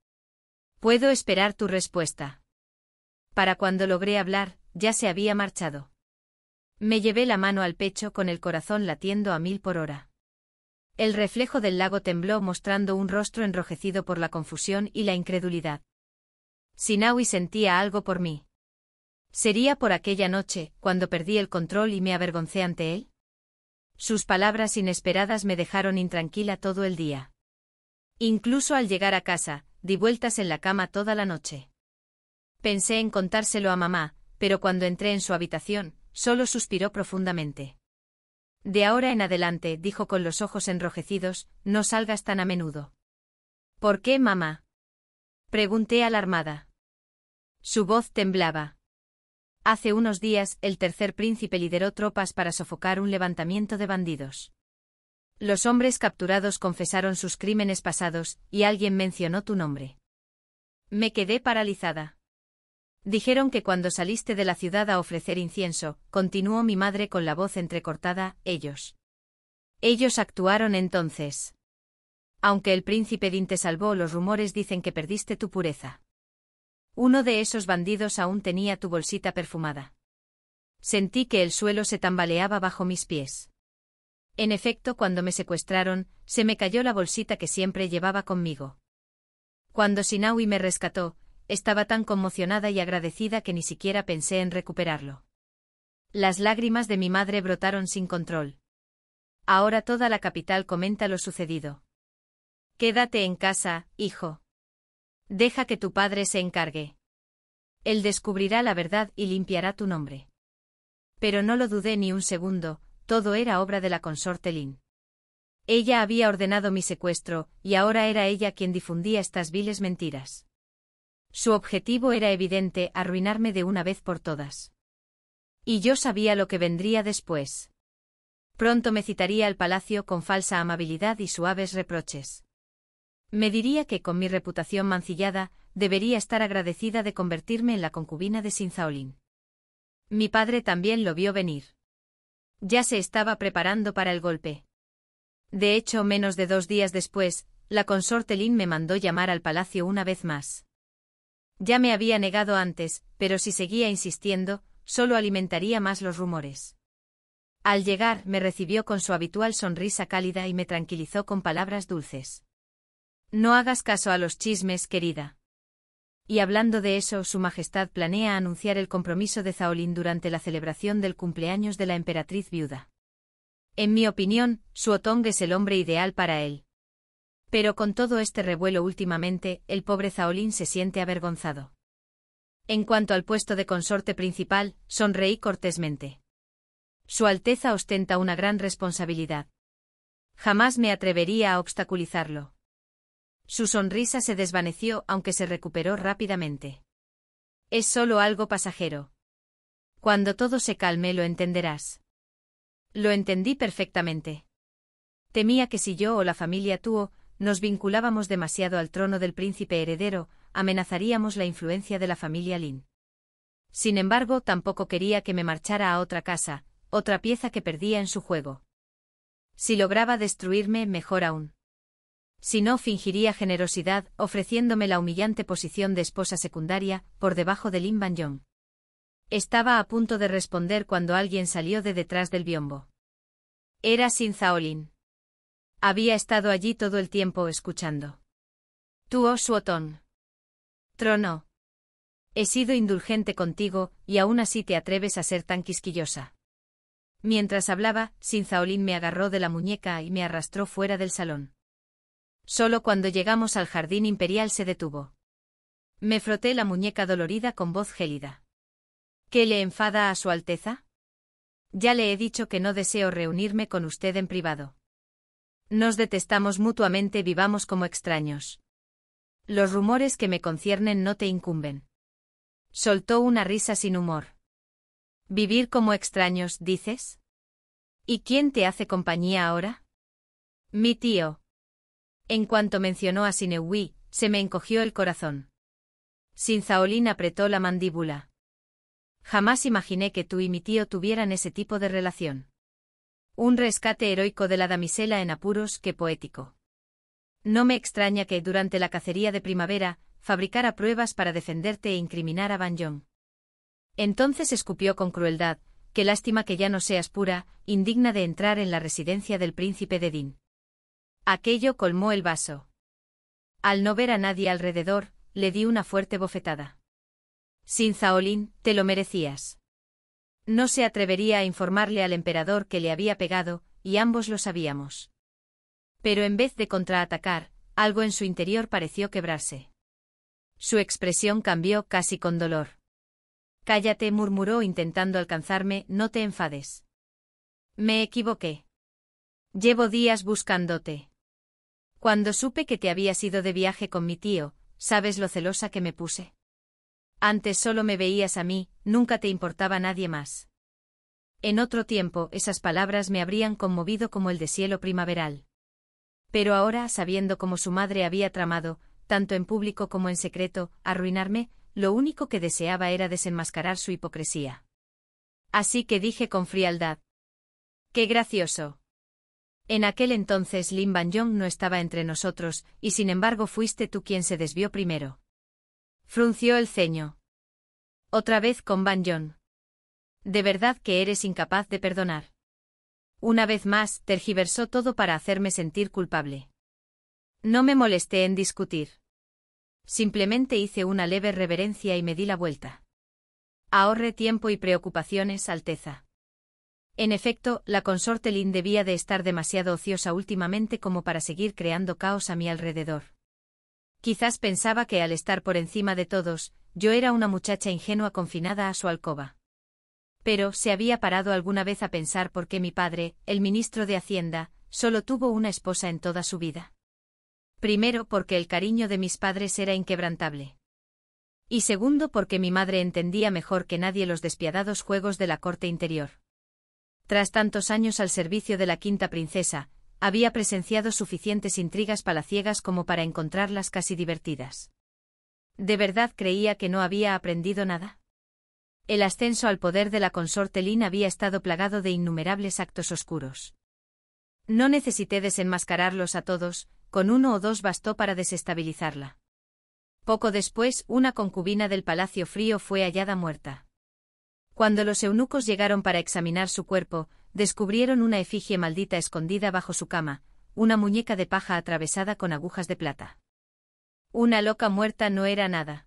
Puedo esperar tu respuesta. Para cuando logré hablar, ya se había marchado. Me llevé la mano al pecho con el corazón latiendo a 1000 por hora. El reflejo del lago tembló mostrando un rostro enrojecido por la confusión y la incredulidad. Sinaui sentía algo por mí. ¿Sería por aquella noche, cuando perdí el control y me avergoncé ante él? Sus palabras inesperadas me dejaron intranquila todo el día. Incluso al llegar a casa, di vueltas en la cama toda la noche. Pensé en contárselo a mamá, pero cuando entré en su habitación, solo suspiró profundamente. De ahora en adelante, dijo con los ojos enrojecidos, no salgas tan a menudo. ¿Por qué, mamá? Pregunté alarmada. Su voz temblaba. Hace unos días, el tercer príncipe lideró tropas para sofocar un levantamiento de bandidos. Los hombres capturados confesaron sus crímenes pasados, y alguien mencionó tu nombre. Me quedé paralizada. Dijeron que cuando saliste de la ciudad a ofrecer incienso, continuó mi madre con la voz entrecortada, ellos. Ellos actuaron entonces. Aunque el príncipe Din te salvó, los rumores dicen que perdiste tu pureza. Uno de esos bandidos aún tenía tu bolsita perfumada. Sentí que el suelo se tambaleaba bajo mis pies. En efecto, cuando me secuestraron, se me cayó la bolsita que siempre llevaba conmigo. Cuando Sinaui me rescató, estaba tan conmocionada y agradecida que ni siquiera pensé en recuperarlo. Las lágrimas de mi madre brotaron sin control. Ahora toda la capital comenta lo sucedido. Quédate en casa, hijo. Deja que tu padre se encargue. Él descubrirá la verdad y limpiará tu nombre. Pero no lo dudé ni un segundo, todo era obra de la consorte Lin. Ella había ordenado mi secuestro, y ahora era ella quien difundía estas viles mentiras. Su objetivo era evidente, arruinarme de una vez por todas. Y yo sabía lo que vendría después. Pronto me citaría al palacio con falsa amabilidad y suaves reproches. Me diría que, con mi reputación mancillada, debería estar agradecida de convertirme en la concubina de Sinzaolin. Mi padre también lo vio venir. Ya se estaba preparando para el golpe. De hecho, menos de 2 días después, la consorte Lin me mandó llamar al palacio una vez más. Ya me había negado antes, pero si seguía insistiendo, solo alimentaría más los rumores. Al llegar, me recibió con su habitual sonrisa cálida y me tranquilizó con palabras dulces. No hagas caso a los chismes, querida. Y hablando de eso, Su Majestad planea anunciar el compromiso de Zaolin durante la celebración del cumpleaños de la emperatriz viuda. En mi opinión, Suotong es el hombre ideal para él. Pero con todo este revuelo últimamente, el pobre Zaolin se siente avergonzado. En cuanto al puesto de consorte principal, sonreí cortésmente. Su Alteza ostenta una gran responsabilidad. Jamás me atrevería a obstaculizarlo. Su sonrisa se desvaneció, aunque se recuperó rápidamente. Es solo algo pasajero. Cuando todo se calme lo entenderás. Lo entendí perfectamente. Temía que si yo o la familia Tuo nos vinculábamos demasiado al trono del príncipe heredero, amenazaríamos la influencia de la familia Lin. Sin embargo, tampoco quería que me marchara a otra casa, otra pieza que perdía en su juego. Si lograba destruirme, mejor aún. Si no, fingiría generosidad, ofreciéndome la humillante posición de esposa secundaria, por debajo de Lin Banyong. Estaba a punto de responder cuando alguien salió de detrás del biombo. Era Sin Zaolin. Había estado allí todo el tiempo escuchando. Tuo Suotong. Tronó. He sido indulgente contigo, y aún así te atreves a ser tan quisquillosa. Mientras hablaba, Sin Zaolin me agarró de la muñeca y me arrastró fuera del salón. Solo cuando llegamos al jardín imperial se detuvo. Me froté la muñeca dolorida con voz gélida. ¿Qué le enfada a Su Alteza? Ya le he dicho que no deseo reunirme con usted en privado. Nos detestamos mutuamente, vivamos como extraños. Los rumores que me conciernen no te incumben. Soltó una risa sin humor. ¿Vivir como extraños, dices? ¿Y quién te hace compañía ahora? Mi tío. En cuanto mencionó a Sinewi, se me encogió el corazón. Sinzaolin apretó la mandíbula. Jamás imaginé que tú y mi tío tuvieran ese tipo de relación. Un rescate heroico de la damisela en apuros, qué poético. No me extraña que, durante la cacería de primavera, fabricara pruebas para defenderte e incriminar a Banjong. Entonces escupió con crueldad: qué lástima que ya no seas pura, indigna de entrar en la residencia del príncipe de Din. Aquello colmó el vaso. Al no ver a nadie alrededor, le di una fuerte bofetada. Sinzaolin, te lo merecías. No se atrevería a informarle al emperador que le había pegado, y ambos lo sabíamos. Pero en vez de contraatacar, algo en su interior pareció quebrarse. Su expresión cambió casi con dolor. Cállate, murmuró intentando alcanzarme, no te enfades. Me equivoqué. Llevo días buscándote. Cuando supe que te habías ido de viaje con mi tío, ¿sabes lo celosa que me puse? Antes solo me veías a mí, nunca te importaba nadie más. En otro tiempo esas palabras me habrían conmovido como el deshielo primaveral. Pero ahora, sabiendo cómo su madre había tramado, tanto en público como en secreto, arruinarme, lo único que deseaba era desenmascarar su hipocresía. Así que dije con frialdad: ¡qué gracioso! En aquel entonces Lin Banjong no estaba entre nosotros, y sin embargo fuiste tú quien se desvió primero. Frunció el ceño. Otra vez con Banjong. ¿De verdad que eres incapaz de perdonar? Una vez más, tergiversó todo para hacerme sentir culpable. No me molesté en discutir. Simplemente hice una leve reverencia y me di la vuelta. Ahorre tiempo y preocupaciones, Alteza. En efecto, la consorte Lin debía de estar demasiado ociosa últimamente como para seguir creando caos a mi alrededor. Quizás pensaba que al estar por encima de todos, yo era una muchacha ingenua confinada a su alcoba. Pero, ¿se había parado alguna vez a pensar por qué mi padre, el ministro de Hacienda, solo tuvo una esposa en toda su vida? Primero, porque el cariño de mis padres era inquebrantable. Y segundo, porque mi madre entendía mejor que nadie los despiadados juegos de la corte interior. Tras tantos años al servicio de la quinta princesa, había presenciado suficientes intrigas palaciegas como para encontrarlas casi divertidas. ¿De verdad creía que no había aprendido nada? El ascenso al poder de la consorte Lin había estado plagado de innumerables actos oscuros. No necesité desenmascararlos a todos, con uno o dos bastó para desestabilizarla. Poco después, una concubina del Palacio Frío fue hallada muerta. Cuando los eunucos llegaron para examinar su cuerpo, descubrieron una efigie maldita escondida bajo su cama, una muñeca de paja atravesada con agujas de plata. Una loca muerta no era nada.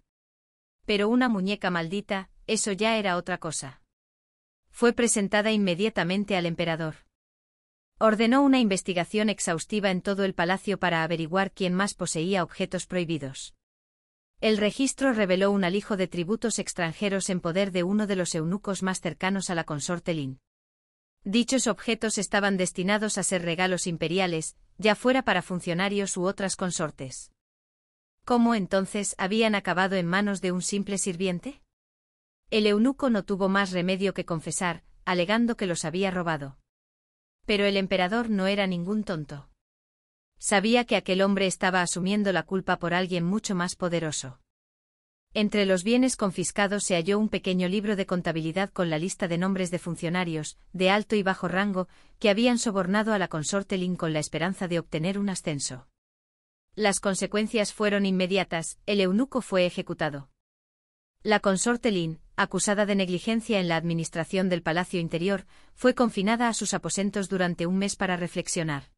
Pero una muñeca maldita, eso ya era otra cosa. Fue presentada inmediatamente al emperador. Ordenó una investigación exhaustiva en todo el palacio para averiguar quién más poseía objetos prohibidos. El registro reveló un alijo de tributos extranjeros en poder de uno de los eunucos más cercanos a la consorte Lin. Dichos objetos estaban destinados a ser regalos imperiales, ya fuera para funcionarios u otras consortes. ¿Cómo entonces habían acabado en manos de un simple sirviente? El eunuco no tuvo más remedio que confesar, alegando que los había robado. Pero el emperador no era ningún tonto. Sabía que aquel hombre estaba asumiendo la culpa por alguien mucho más poderoso. Entre los bienes confiscados se halló un pequeño libro de contabilidad con la lista de nombres de funcionarios, de alto y bajo rango, que habían sobornado a la consorte Lin con la esperanza de obtener un ascenso. Las consecuencias fueron inmediatas: el eunuco fue ejecutado. La consorte Lin, acusada de negligencia en la administración del palacio interior, fue confinada a sus aposentos durante un mes para reflexionar.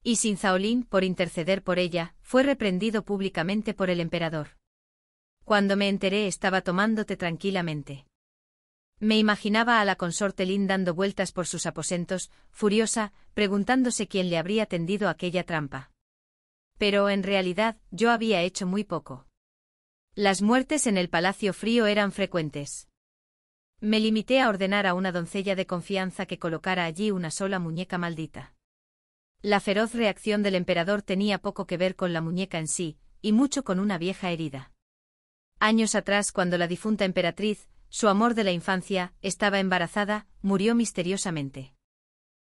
Y Sinzaolin, por interceder por ella, fue reprendido públicamente por el emperador. Cuando me enteré estaba tomándote tranquilamente. Me imaginaba a la consorte Lin dando vueltas por sus aposentos, furiosa, preguntándose quién le habría tendido aquella trampa. Pero en realidad, yo había hecho muy poco. Las muertes en el Palacio Frío eran frecuentes. Me limité a ordenar a una doncella de confianza que colocara allí una sola muñeca maldita. La feroz reacción del emperador tenía poco que ver con la muñeca en sí, y mucho con una vieja herida. Años atrás, cuando la difunta emperatriz, su amor de la infancia, estaba embarazada, murió misteriosamente.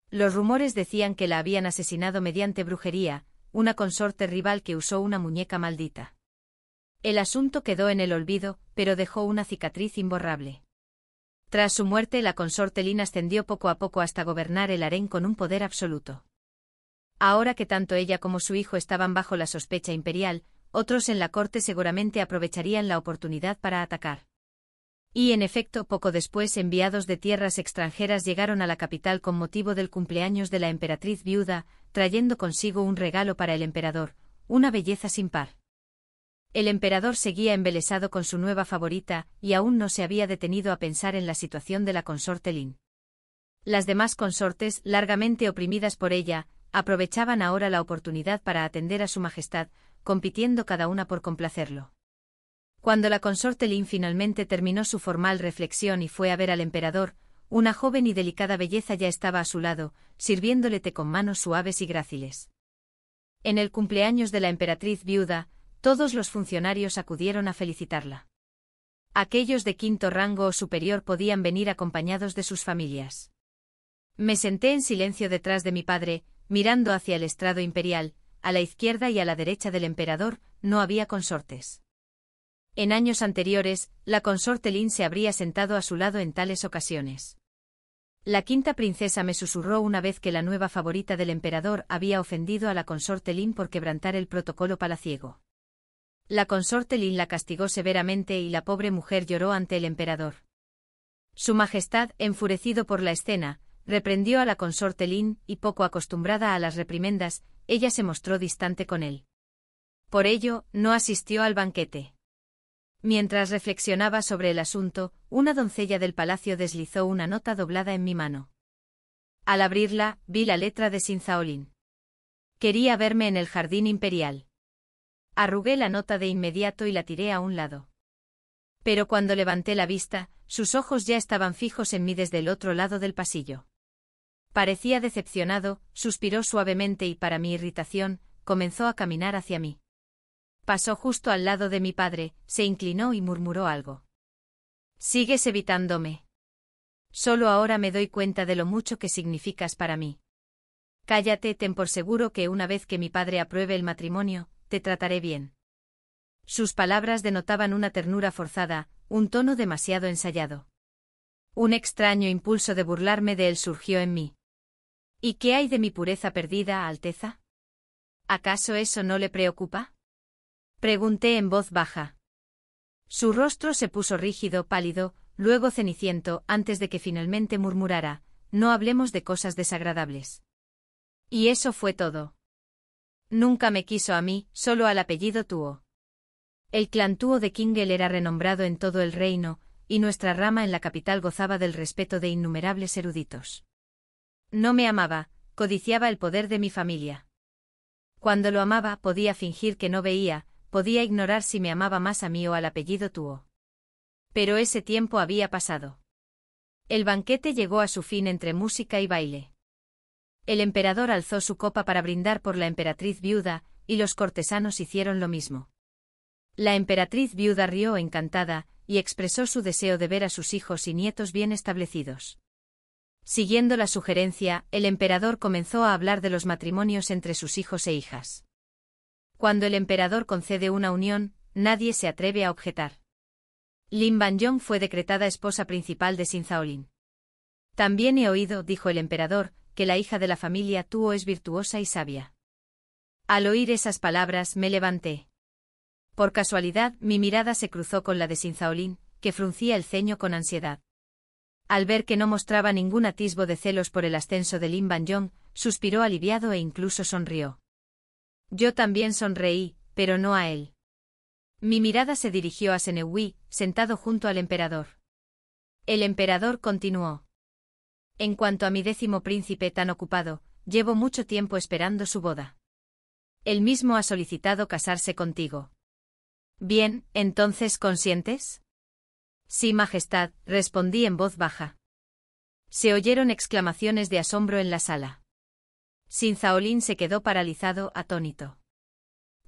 Los rumores decían que la habían asesinado mediante brujería, una consorte rival que usó una muñeca maldita. El asunto quedó en el olvido, pero dejó una cicatriz imborrable. Tras su muerte, la consorte Lin ascendió poco a poco hasta gobernar el harén con un poder absoluto. Ahora que tanto ella como su hijo estaban bajo la sospecha imperial, otros en la corte seguramente aprovecharían la oportunidad para atacar. Y en efecto, poco después, enviados de tierras extranjeras llegaron a la capital con motivo del cumpleaños de la emperatriz viuda, trayendo consigo un regalo para el emperador, una belleza sin par. El emperador seguía embelesado con su nueva favorita, y aún no se había detenido a pensar en la situación de la consorte Lin. Las demás consortes, largamente oprimidas por ella, aprovechaban ahora la oportunidad para atender a su majestad, compitiendo cada una por complacerlo. Cuando la consorte Lin finalmente terminó su formal reflexión y fue a ver al emperador, una joven y delicada belleza ya estaba a su lado, sirviéndole té con manos suaves y gráciles. En el cumpleaños de la emperatriz viuda, todos los funcionarios acudieron a felicitarla. Aquellos de quinto rango o superior podían venir acompañados de sus familias. Me senté en silencio detrás de mi padre, mirando hacia el estrado imperial. A la izquierda y a la derecha del emperador no había consortes. En años anteriores, la consorte Lin se habría sentado a su lado en tales ocasiones. La quinta princesa me susurró una vez que la nueva favorita del emperador había ofendido a la consorte Lin por quebrantar el protocolo palaciego. La consorte Lin la castigó severamente y la pobre mujer lloró ante el emperador. Su Majestad, enfurecido por la escena, reprendió a la consorte Lin y, poco acostumbrada a las reprimendas, ella se mostró distante con él. Por ello, no asistió al banquete. Mientras reflexionaba sobre el asunto, una doncella del palacio deslizó una nota doblada en mi mano. Al abrirla, vi la letra de Sinzaolin. Quería verme en el jardín imperial. Arrugué la nota de inmediato y la tiré a un lado. Pero cuando levanté la vista, sus ojos ya estaban fijos en mí desde el otro lado del pasillo. Parecía decepcionado, suspiró suavemente y, para mi irritación, comenzó a caminar hacia mí. Pasó justo al lado de mi padre, se inclinó y murmuró algo. «Sigues evitándome. Solo ahora me doy cuenta de lo mucho que significas para mí. Cállate, ten por seguro que una vez que mi padre apruebe el matrimonio, te trataré bien». Sus palabras denotaban una ternura forzada, un tono demasiado ensayado. Un extraño impulso de burlarme de él surgió en mí. ¿Y qué hay de mi pureza perdida, Alteza? ¿Acaso eso no le preocupa? Pregunté en voz baja. Su rostro se puso rígido, pálido, luego ceniciento, antes de que finalmente murmurara: «No hablemos de cosas desagradables». Y eso fue todo. Nunca me quiso a mí, solo al apellido Tuo. El clan Tuo de Kingel era renombrado en todo el reino, y nuestra rama en la capital gozaba del respeto de innumerables eruditos. No me amaba, codiciaba el poder de mi familia. Cuando lo amaba, podía fingir que no veía, podía ignorar si me amaba más a mí o al apellido Tuo. Pero ese tiempo había pasado. El banquete llegó a su fin entre música y baile. El emperador alzó su copa para brindar por la emperatriz viuda, y los cortesanos hicieron lo mismo. La emperatriz viuda rió encantada, y expresó su deseo de ver a sus hijos y nietos bien establecidos. Siguiendo la sugerencia, el emperador comenzó a hablar de los matrimonios entre sus hijos e hijas. Cuando el emperador concede una unión, nadie se atreve a objetar. Lin Banyong fue decretada esposa principal de Sinzaolin. También he oído, dijo el emperador, que la hija de la familia Tuo es virtuosa y sabia. Al oír esas palabras me levanté. Por casualidad, mi mirada se cruzó con la de Sinzaolin, que fruncía el ceño con ansiedad. Al ver que no mostraba ningún atisbo de celos por el ascenso de Lin Banyong, suspiró aliviado e incluso sonrió. Yo también sonreí, pero no a él. Mi mirada se dirigió a Senewui, sentado junto al emperador. El emperador continuó. En cuanto a mi 10º príncipe tan ocupado, llevo mucho tiempo esperando su boda. Él mismo ha solicitado casarse contigo. Bien, entonces, ¿consientes? Sí, Majestad, respondí en voz baja. Se oyeron exclamaciones de asombro en la sala. Sinzaolin se quedó paralizado, atónito.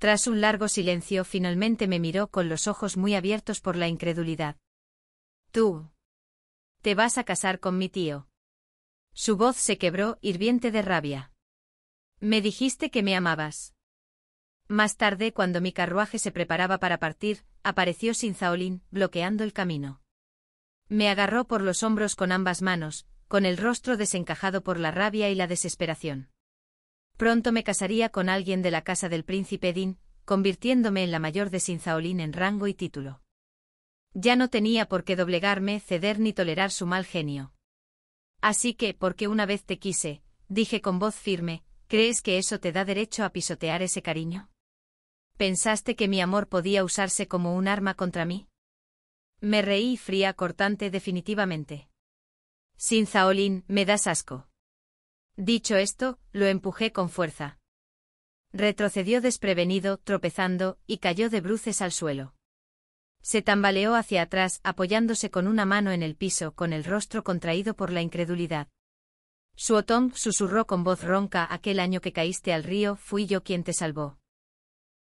Tras un largo silencio, finalmente me miró con los ojos muy abiertos por la incredulidad. Tú. ¿Te vas a casar con mi tío? Su voz se quebró, hirviente de rabia. Me dijiste que me amabas. Más tarde, cuando mi carruaje se preparaba para partir, apareció Sinzaolin, bloqueando el camino. Me agarró por los hombros con ambas manos, con el rostro desencajado por la rabia y la desesperación. Pronto me casaría con alguien de la casa del príncipe Din, convirtiéndome en la mayor de Sinzaolin en rango y título. Ya no tenía por qué doblegarme, ceder ni tolerar su mal genio. Así que, porque una vez te quise, dije con voz firme, ¿crees que eso te da derecho a pisotear ese cariño? ¿Pensaste que mi amor podía usarse como un arma contra mí? Me reí fría, cortante, definitivamente. Sinzaolin, me das asco. Dicho esto, lo empujé con fuerza. Retrocedió desprevenido, tropezando, y cayó de bruces al suelo. Se tambaleó hacia atrás, apoyándose con una mano en el piso, con el rostro contraído por la incredulidad. Suotong susurró con voz ronca, aquel año que caíste al río, fui yo quien te salvó.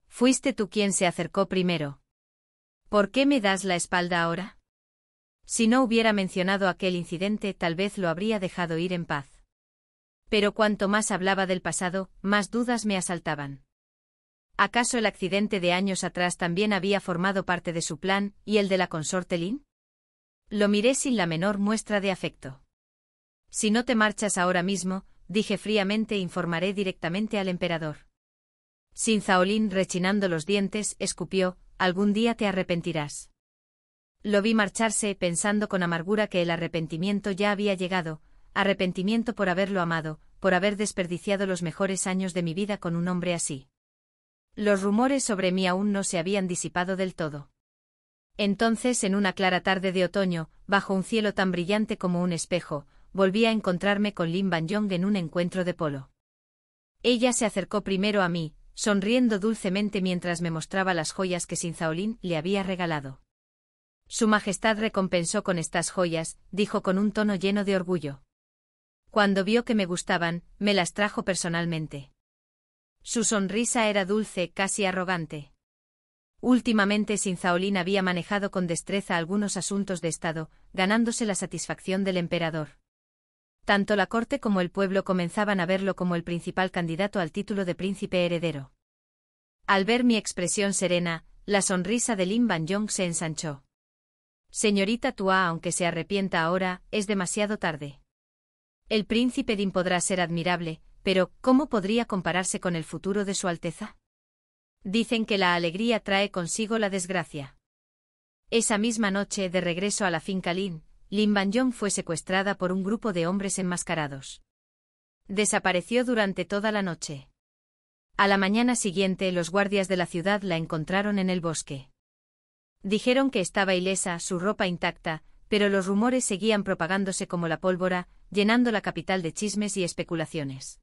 Fuiste tú quien se acercó primero. ¿Por qué me das la espalda ahora? Si no hubiera mencionado aquel incidente, tal vez lo habría dejado ir en paz. Pero cuanto más hablaba del pasado, más dudas me asaltaban. ¿Acaso el accidente de años atrás también había formado parte de su plan, y el de la consorte Lin? Lo miré sin la menor muestra de afecto. Si no te marchas ahora mismo, dije fríamente, informaré directamente al emperador. Sinzaolin, rechinando los dientes, escupió, algún día te arrepentirás. Lo vi marcharse, pensando con amargura que el arrepentimiento ya había llegado, arrepentimiento por haberlo amado, por haber desperdiciado los mejores años de mi vida con un hombre así. Los rumores sobre mí aún no se habían disipado del todo. Entonces, en una clara tarde de otoño, bajo un cielo tan brillante como un espejo, volví a encontrarme con Lin Banyong en un encuentro de polo. Ella se acercó primero a mí, sonriendo dulcemente mientras me mostraba las joyas que Sinzaolin le había regalado. Su Majestad recompensó con estas joyas, dijo con un tono lleno de orgullo. Cuando vio que me gustaban, me las trajo personalmente. Su sonrisa era dulce, casi arrogante. Últimamente Sinzaolin había manejado con destreza algunos asuntos de Estado, ganándose la satisfacción del emperador. Tanto la corte como el pueblo comenzaban a verlo como el principal candidato al título de príncipe heredero. Al ver mi expresión serena, la sonrisa de Lin Banyong se ensanchó. Señorita Tua, aunque se arrepienta ahora, es demasiado tarde. El príncipe Din podrá ser admirable, pero ¿cómo podría compararse con el futuro de Su Alteza? Dicen que la alegría trae consigo la desgracia. Esa misma noche, de regreso a la finca Lin Banyong fue secuestrada por un grupo de hombres enmascarados. Desapareció durante toda la noche. A la mañana siguiente, los guardias de la ciudad la encontraron en el bosque. Dijeron que estaba ilesa, su ropa intacta, pero los rumores seguían propagándose como la pólvora, llenando la capital de chismes y especulaciones.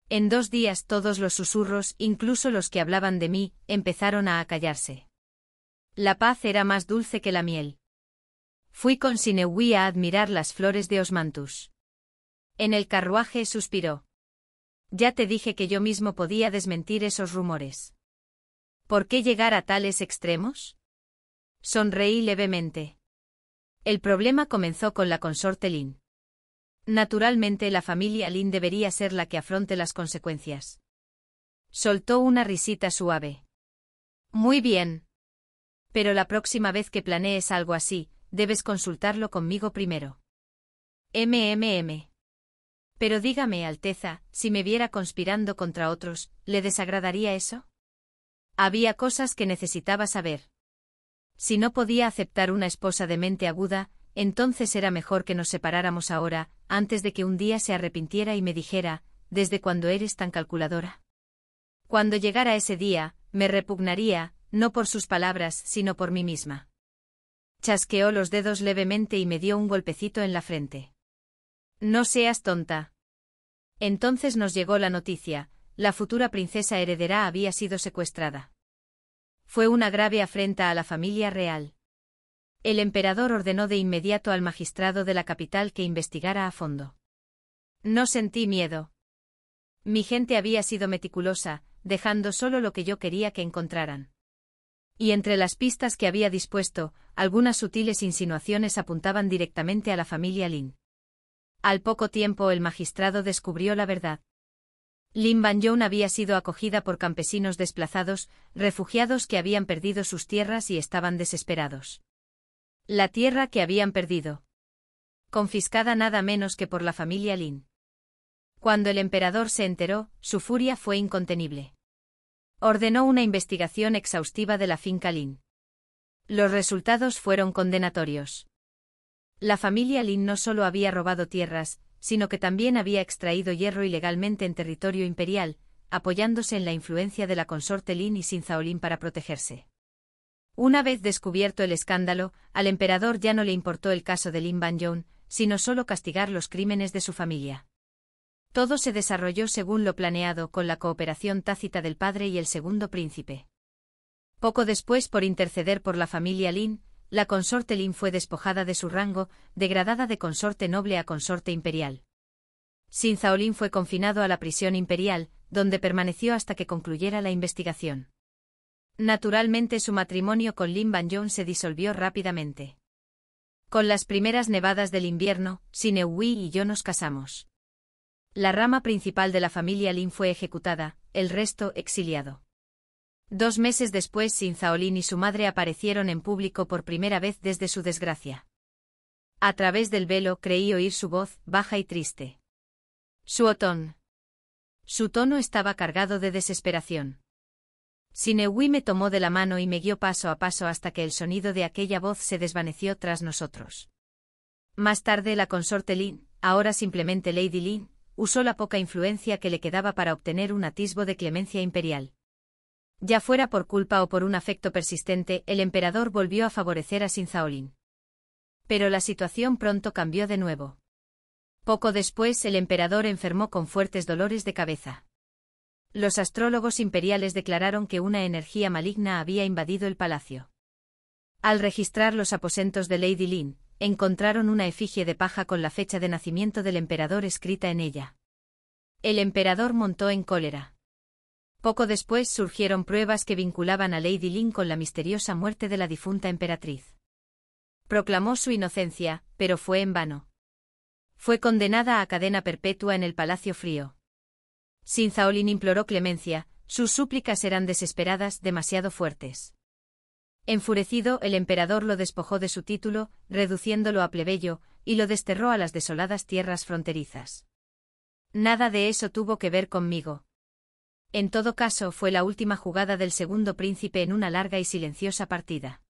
En 2 días todos los susurros, incluso los que hablaban de mí, empezaron a acallarse. La paz era más dulce que la miel. Fui con Sinewi a admirar las flores de Osmanthus. En el carruaje suspiró. Ya te dije que yo mismo podía desmentir esos rumores. ¿Por qué llegar a tales extremos? Sonreí levemente. El problema comenzó con la consorte Lin. Naturalmente la familia Lin debería ser la que afronte las consecuencias. Soltó una risita suave. Muy bien. Pero la próxima vez que planees algo así, debes consultarlo conmigo primero. Pero dígame, Alteza, si me viera conspirando contra otros, ¿le desagradaría eso? Había cosas que necesitaba saber. Si no podía aceptar una esposa de mente aguda, entonces era mejor que nos separáramos ahora, antes de que un día se arrepintiera y me dijera, ¿desde cuándo eres tan calculadora? Cuando llegara ese día, me repugnaría, no por sus palabras, sino por mí misma. Chasqueó los dedos levemente y me dio un golpecito en la frente. No seas tonta. Entonces nos llegó la noticia, la futura princesa heredera había sido secuestrada. Fue una grave afrenta a la familia real. El emperador ordenó de inmediato al magistrado de la capital que investigara a fondo. No sentí miedo. Mi gente había sido meticulosa, dejando solo lo que yo quería que encontraran. Y entre las pistas que había dispuesto, algunas sutiles insinuaciones apuntaban directamente a la familia Lin. Al poco tiempo el magistrado descubrió la verdad. Lin Banjong había sido acogida por campesinos desplazados, refugiados que habían perdido sus tierras y estaban desesperados. La tierra que habían perdido. Confiscada nada menos que por la familia Lin. Cuando el emperador se enteró, su furia fue incontenible. Ordenó una investigación exhaustiva de la finca Lin. Los resultados fueron condenatorios. La familia Lin no solo había robado tierras, sino que también había extraído hierro ilegalmente en territorio imperial, apoyándose en la influencia de la consorte Lin y Sinzaolin para protegerse. Una vez descubierto el escándalo, al emperador ya no le importó el caso de Lin Banjong, sino solo castigar los crímenes de su familia. Todo se desarrolló según lo planeado con la cooperación tácita del padre y el segundo príncipe. Poco después, por interceder por la familia Lin, la consorte Lin fue despojada de su rango, degradada de consorte noble a consorte imperial. Sinzaolin fue confinado a la prisión imperial, donde permaneció hasta que concluyera la investigación. Naturalmente su matrimonio con Lin Banjong se disolvió rápidamente. Con las primeras nevadas del invierno, Sineui y yo nos casamos. La rama principal de la familia Lin fue ejecutada, el resto exiliado. 2 meses después Sinzaolin y su madre aparecieron en público por primera vez desde su desgracia. A través del velo creí oír su voz, baja y triste. Suotón. Su tono estaba cargado de desesperación. Sineui me tomó de la mano y me guió paso a paso hasta que el sonido de aquella voz se desvaneció tras nosotros. Más tarde la consorte Lin, ahora simplemente Lady Lin, usó la poca influencia que le quedaba para obtener un atisbo de clemencia imperial. Ya fuera por culpa o por un afecto persistente, el emperador volvió a favorecer a Sinzaolin. Pero la situación pronto cambió de nuevo. Poco después el emperador enfermó con fuertes dolores de cabeza. Los astrólogos imperiales declararon que una energía maligna había invadido el palacio. Al registrar los aposentos de Lady Lin, encontraron una efigie de paja con la fecha de nacimiento del emperador escrita en ella. El emperador montó en cólera. Poco después surgieron pruebas que vinculaban a Lady Lin con la misteriosa muerte de la difunta emperatriz. Proclamó su inocencia, pero fue en vano. Fue condenada a cadena perpetua en el Palacio Frío. Sinzaolin imploró clemencia, sus súplicas eran desesperadas, demasiado fuertes. Enfurecido, el emperador lo despojó de su título, reduciéndolo a plebeyo, y lo desterró a las desoladas tierras fronterizas. Nada de eso tuvo que ver conmigo. En todo caso, fue la última jugada del segundo príncipe en una larga y silenciosa partida.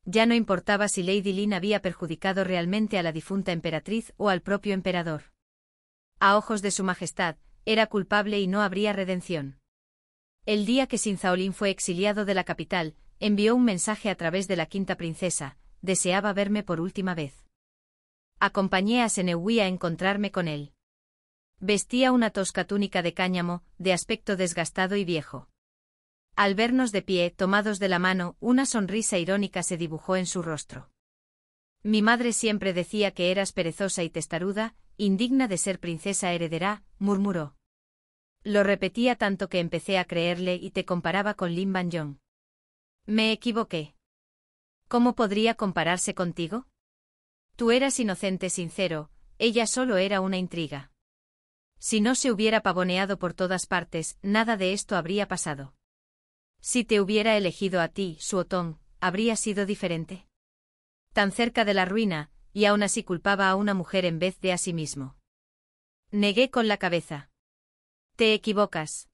Ya no importaba si Lady Lin había perjudicado realmente a la difunta emperatriz o al propio emperador. A ojos de su majestad, era culpable y no habría redención. El día que Sinzaolin fue exiliado de la capital, envió un mensaje a través de la quinta princesa, deseaba verme por última vez. Acompañé a Sineui a encontrarme con él. Vestía una tosca túnica de cáñamo, de aspecto desgastado y viejo. Al vernos de pie, tomados de la mano, una sonrisa irónica se dibujó en su rostro. Mi madre siempre decía que eras perezosa y testaruda, indigna de ser princesa heredera, murmuró. Lo repetía tanto que empecé a creerle y te comparaba con Lin Banjong. Me equivoqué. ¿Cómo podría compararse contigo? Tú eras inocente, sincero, ella solo era una intriga. Si no se hubiera pavoneado por todas partes, nada de esto habría pasado. Si te hubiera elegido a ti, Suotón, ¿habría sido diferente? Tan cerca de la ruina, y aún así culpaba a una mujer en vez de a sí mismo. Negué con la cabeza. Te equivocas.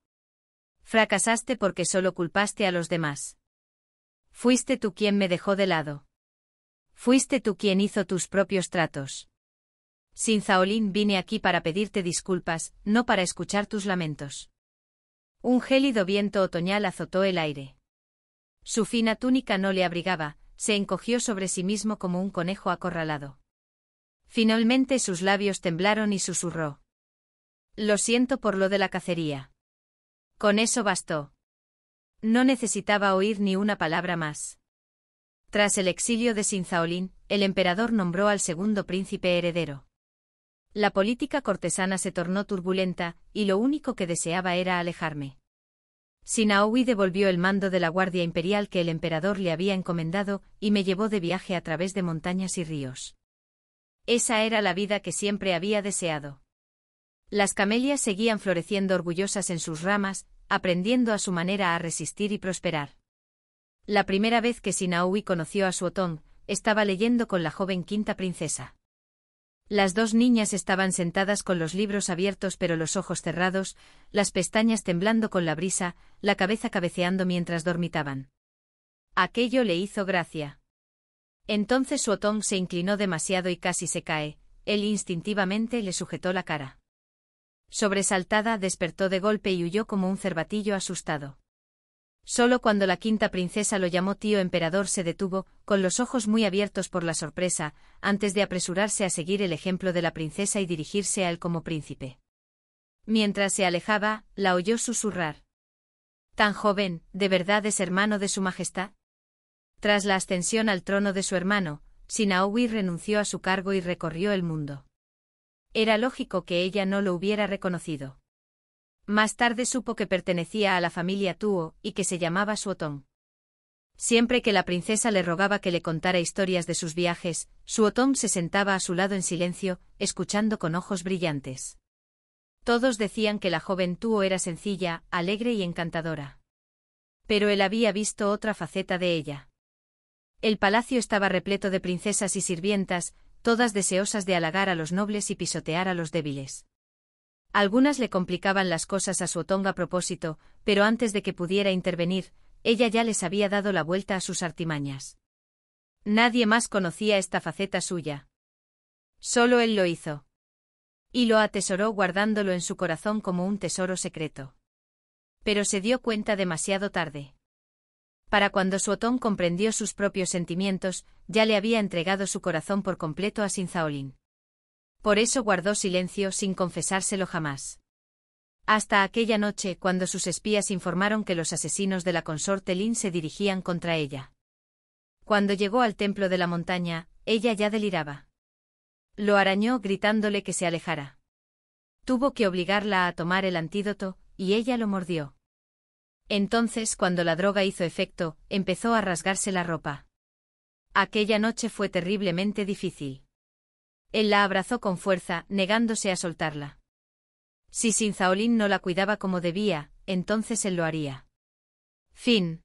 Fracasaste porque solo culpaste a los demás. Fuiste tú quien me dejó de lado. Fuiste tú quien hizo tus propios tratos. Sinzaolin, vine aquí para pedirte disculpas, no para escuchar tus lamentos. Un gélido viento otoñal azotó el aire. Su fina túnica no le abrigaba, se encogió sobre sí mismo como un conejo acorralado. Finalmente sus labios temblaron y susurró. Lo siento por lo de la cacería. Con eso bastó. No necesitaba oír ni una palabra más. Tras el exilio de Sinzaolin, el emperador nombró al segundo príncipe heredero. La política cortesana se tornó turbulenta, y lo único que deseaba era alejarme. Sinaoi devolvió el mando de la Guardia Imperial que el emperador le había encomendado y me llevó de viaje a través de montañas y ríos. Esa era la vida que siempre había deseado. Las camelias seguían floreciendo orgullosas en sus ramas, aprendiendo a su manera a resistir y prosperar. La primera vez que Sinaoi conoció a Suotong, estaba leyendo con la joven quinta princesa. Las dos niñas estaban sentadas con los libros abiertos pero los ojos cerrados, las pestañas temblando con la brisa, la cabeza cabeceando mientras dormitaban. Aquello le hizo gracia. Entonces Suotong se inclinó demasiado y casi se cae, él instintivamente le sujetó la cara. Sobresaltada despertó de golpe y huyó como un cervatillo asustado. Solo cuando la quinta princesa lo llamó tío emperador se detuvo, con los ojos muy abiertos por la sorpresa, antes de apresurarse a seguir el ejemplo de la princesa y dirigirse a él como príncipe. Mientras se alejaba, la oyó susurrar. «¿Tan joven, de verdad es hermano de su majestad?» Tras la ascensión al trono de su hermano, Sinaoi renunció a su cargo y recorrió el mundo. Era lógico que ella no lo hubiera reconocido. Más tarde supo que pertenecía a la familia Tuo y que se llamaba Suotong. Siempre que la princesa le rogaba que le contara historias de sus viajes, Suotong se sentaba a su lado en silencio, escuchando con ojos brillantes. Todos decían que la joven Tuo era sencilla, alegre y encantadora. Pero él había visto otra faceta de ella. El palacio estaba repleto de princesas y sirvientas, todas deseosas de halagar a los nobles y pisotear a los débiles. Algunas le complicaban las cosas a Suotong a propósito, pero antes de que pudiera intervenir, ella ya les había dado la vuelta a sus artimañas. Nadie más conocía esta faceta suya. Solo él lo hizo. Y lo atesoró guardándolo en su corazón como un tesoro secreto. Pero se dio cuenta demasiado tarde. Para cuando Suotong comprendió sus propios sentimientos, ya le había entregado su corazón por completo a Sinzaolin. Por eso guardó silencio sin confesárselo jamás. Hasta aquella noche cuando sus espías informaron que los asesinos de la consorte Lin se dirigían contra ella. Cuando llegó al templo de la montaña, ella ya deliraba. Lo arañó gritándole que se alejara. Tuvo que obligarla a tomar el antídoto, y ella lo mordió. Entonces, cuando la droga hizo efecto, empezó a rasgarse la ropa. Aquella noche fue terriblemente difícil. Él la abrazó con fuerza, negándose a soltarla. Si Sinzaolin no la cuidaba como debía, entonces él lo haría. Fin.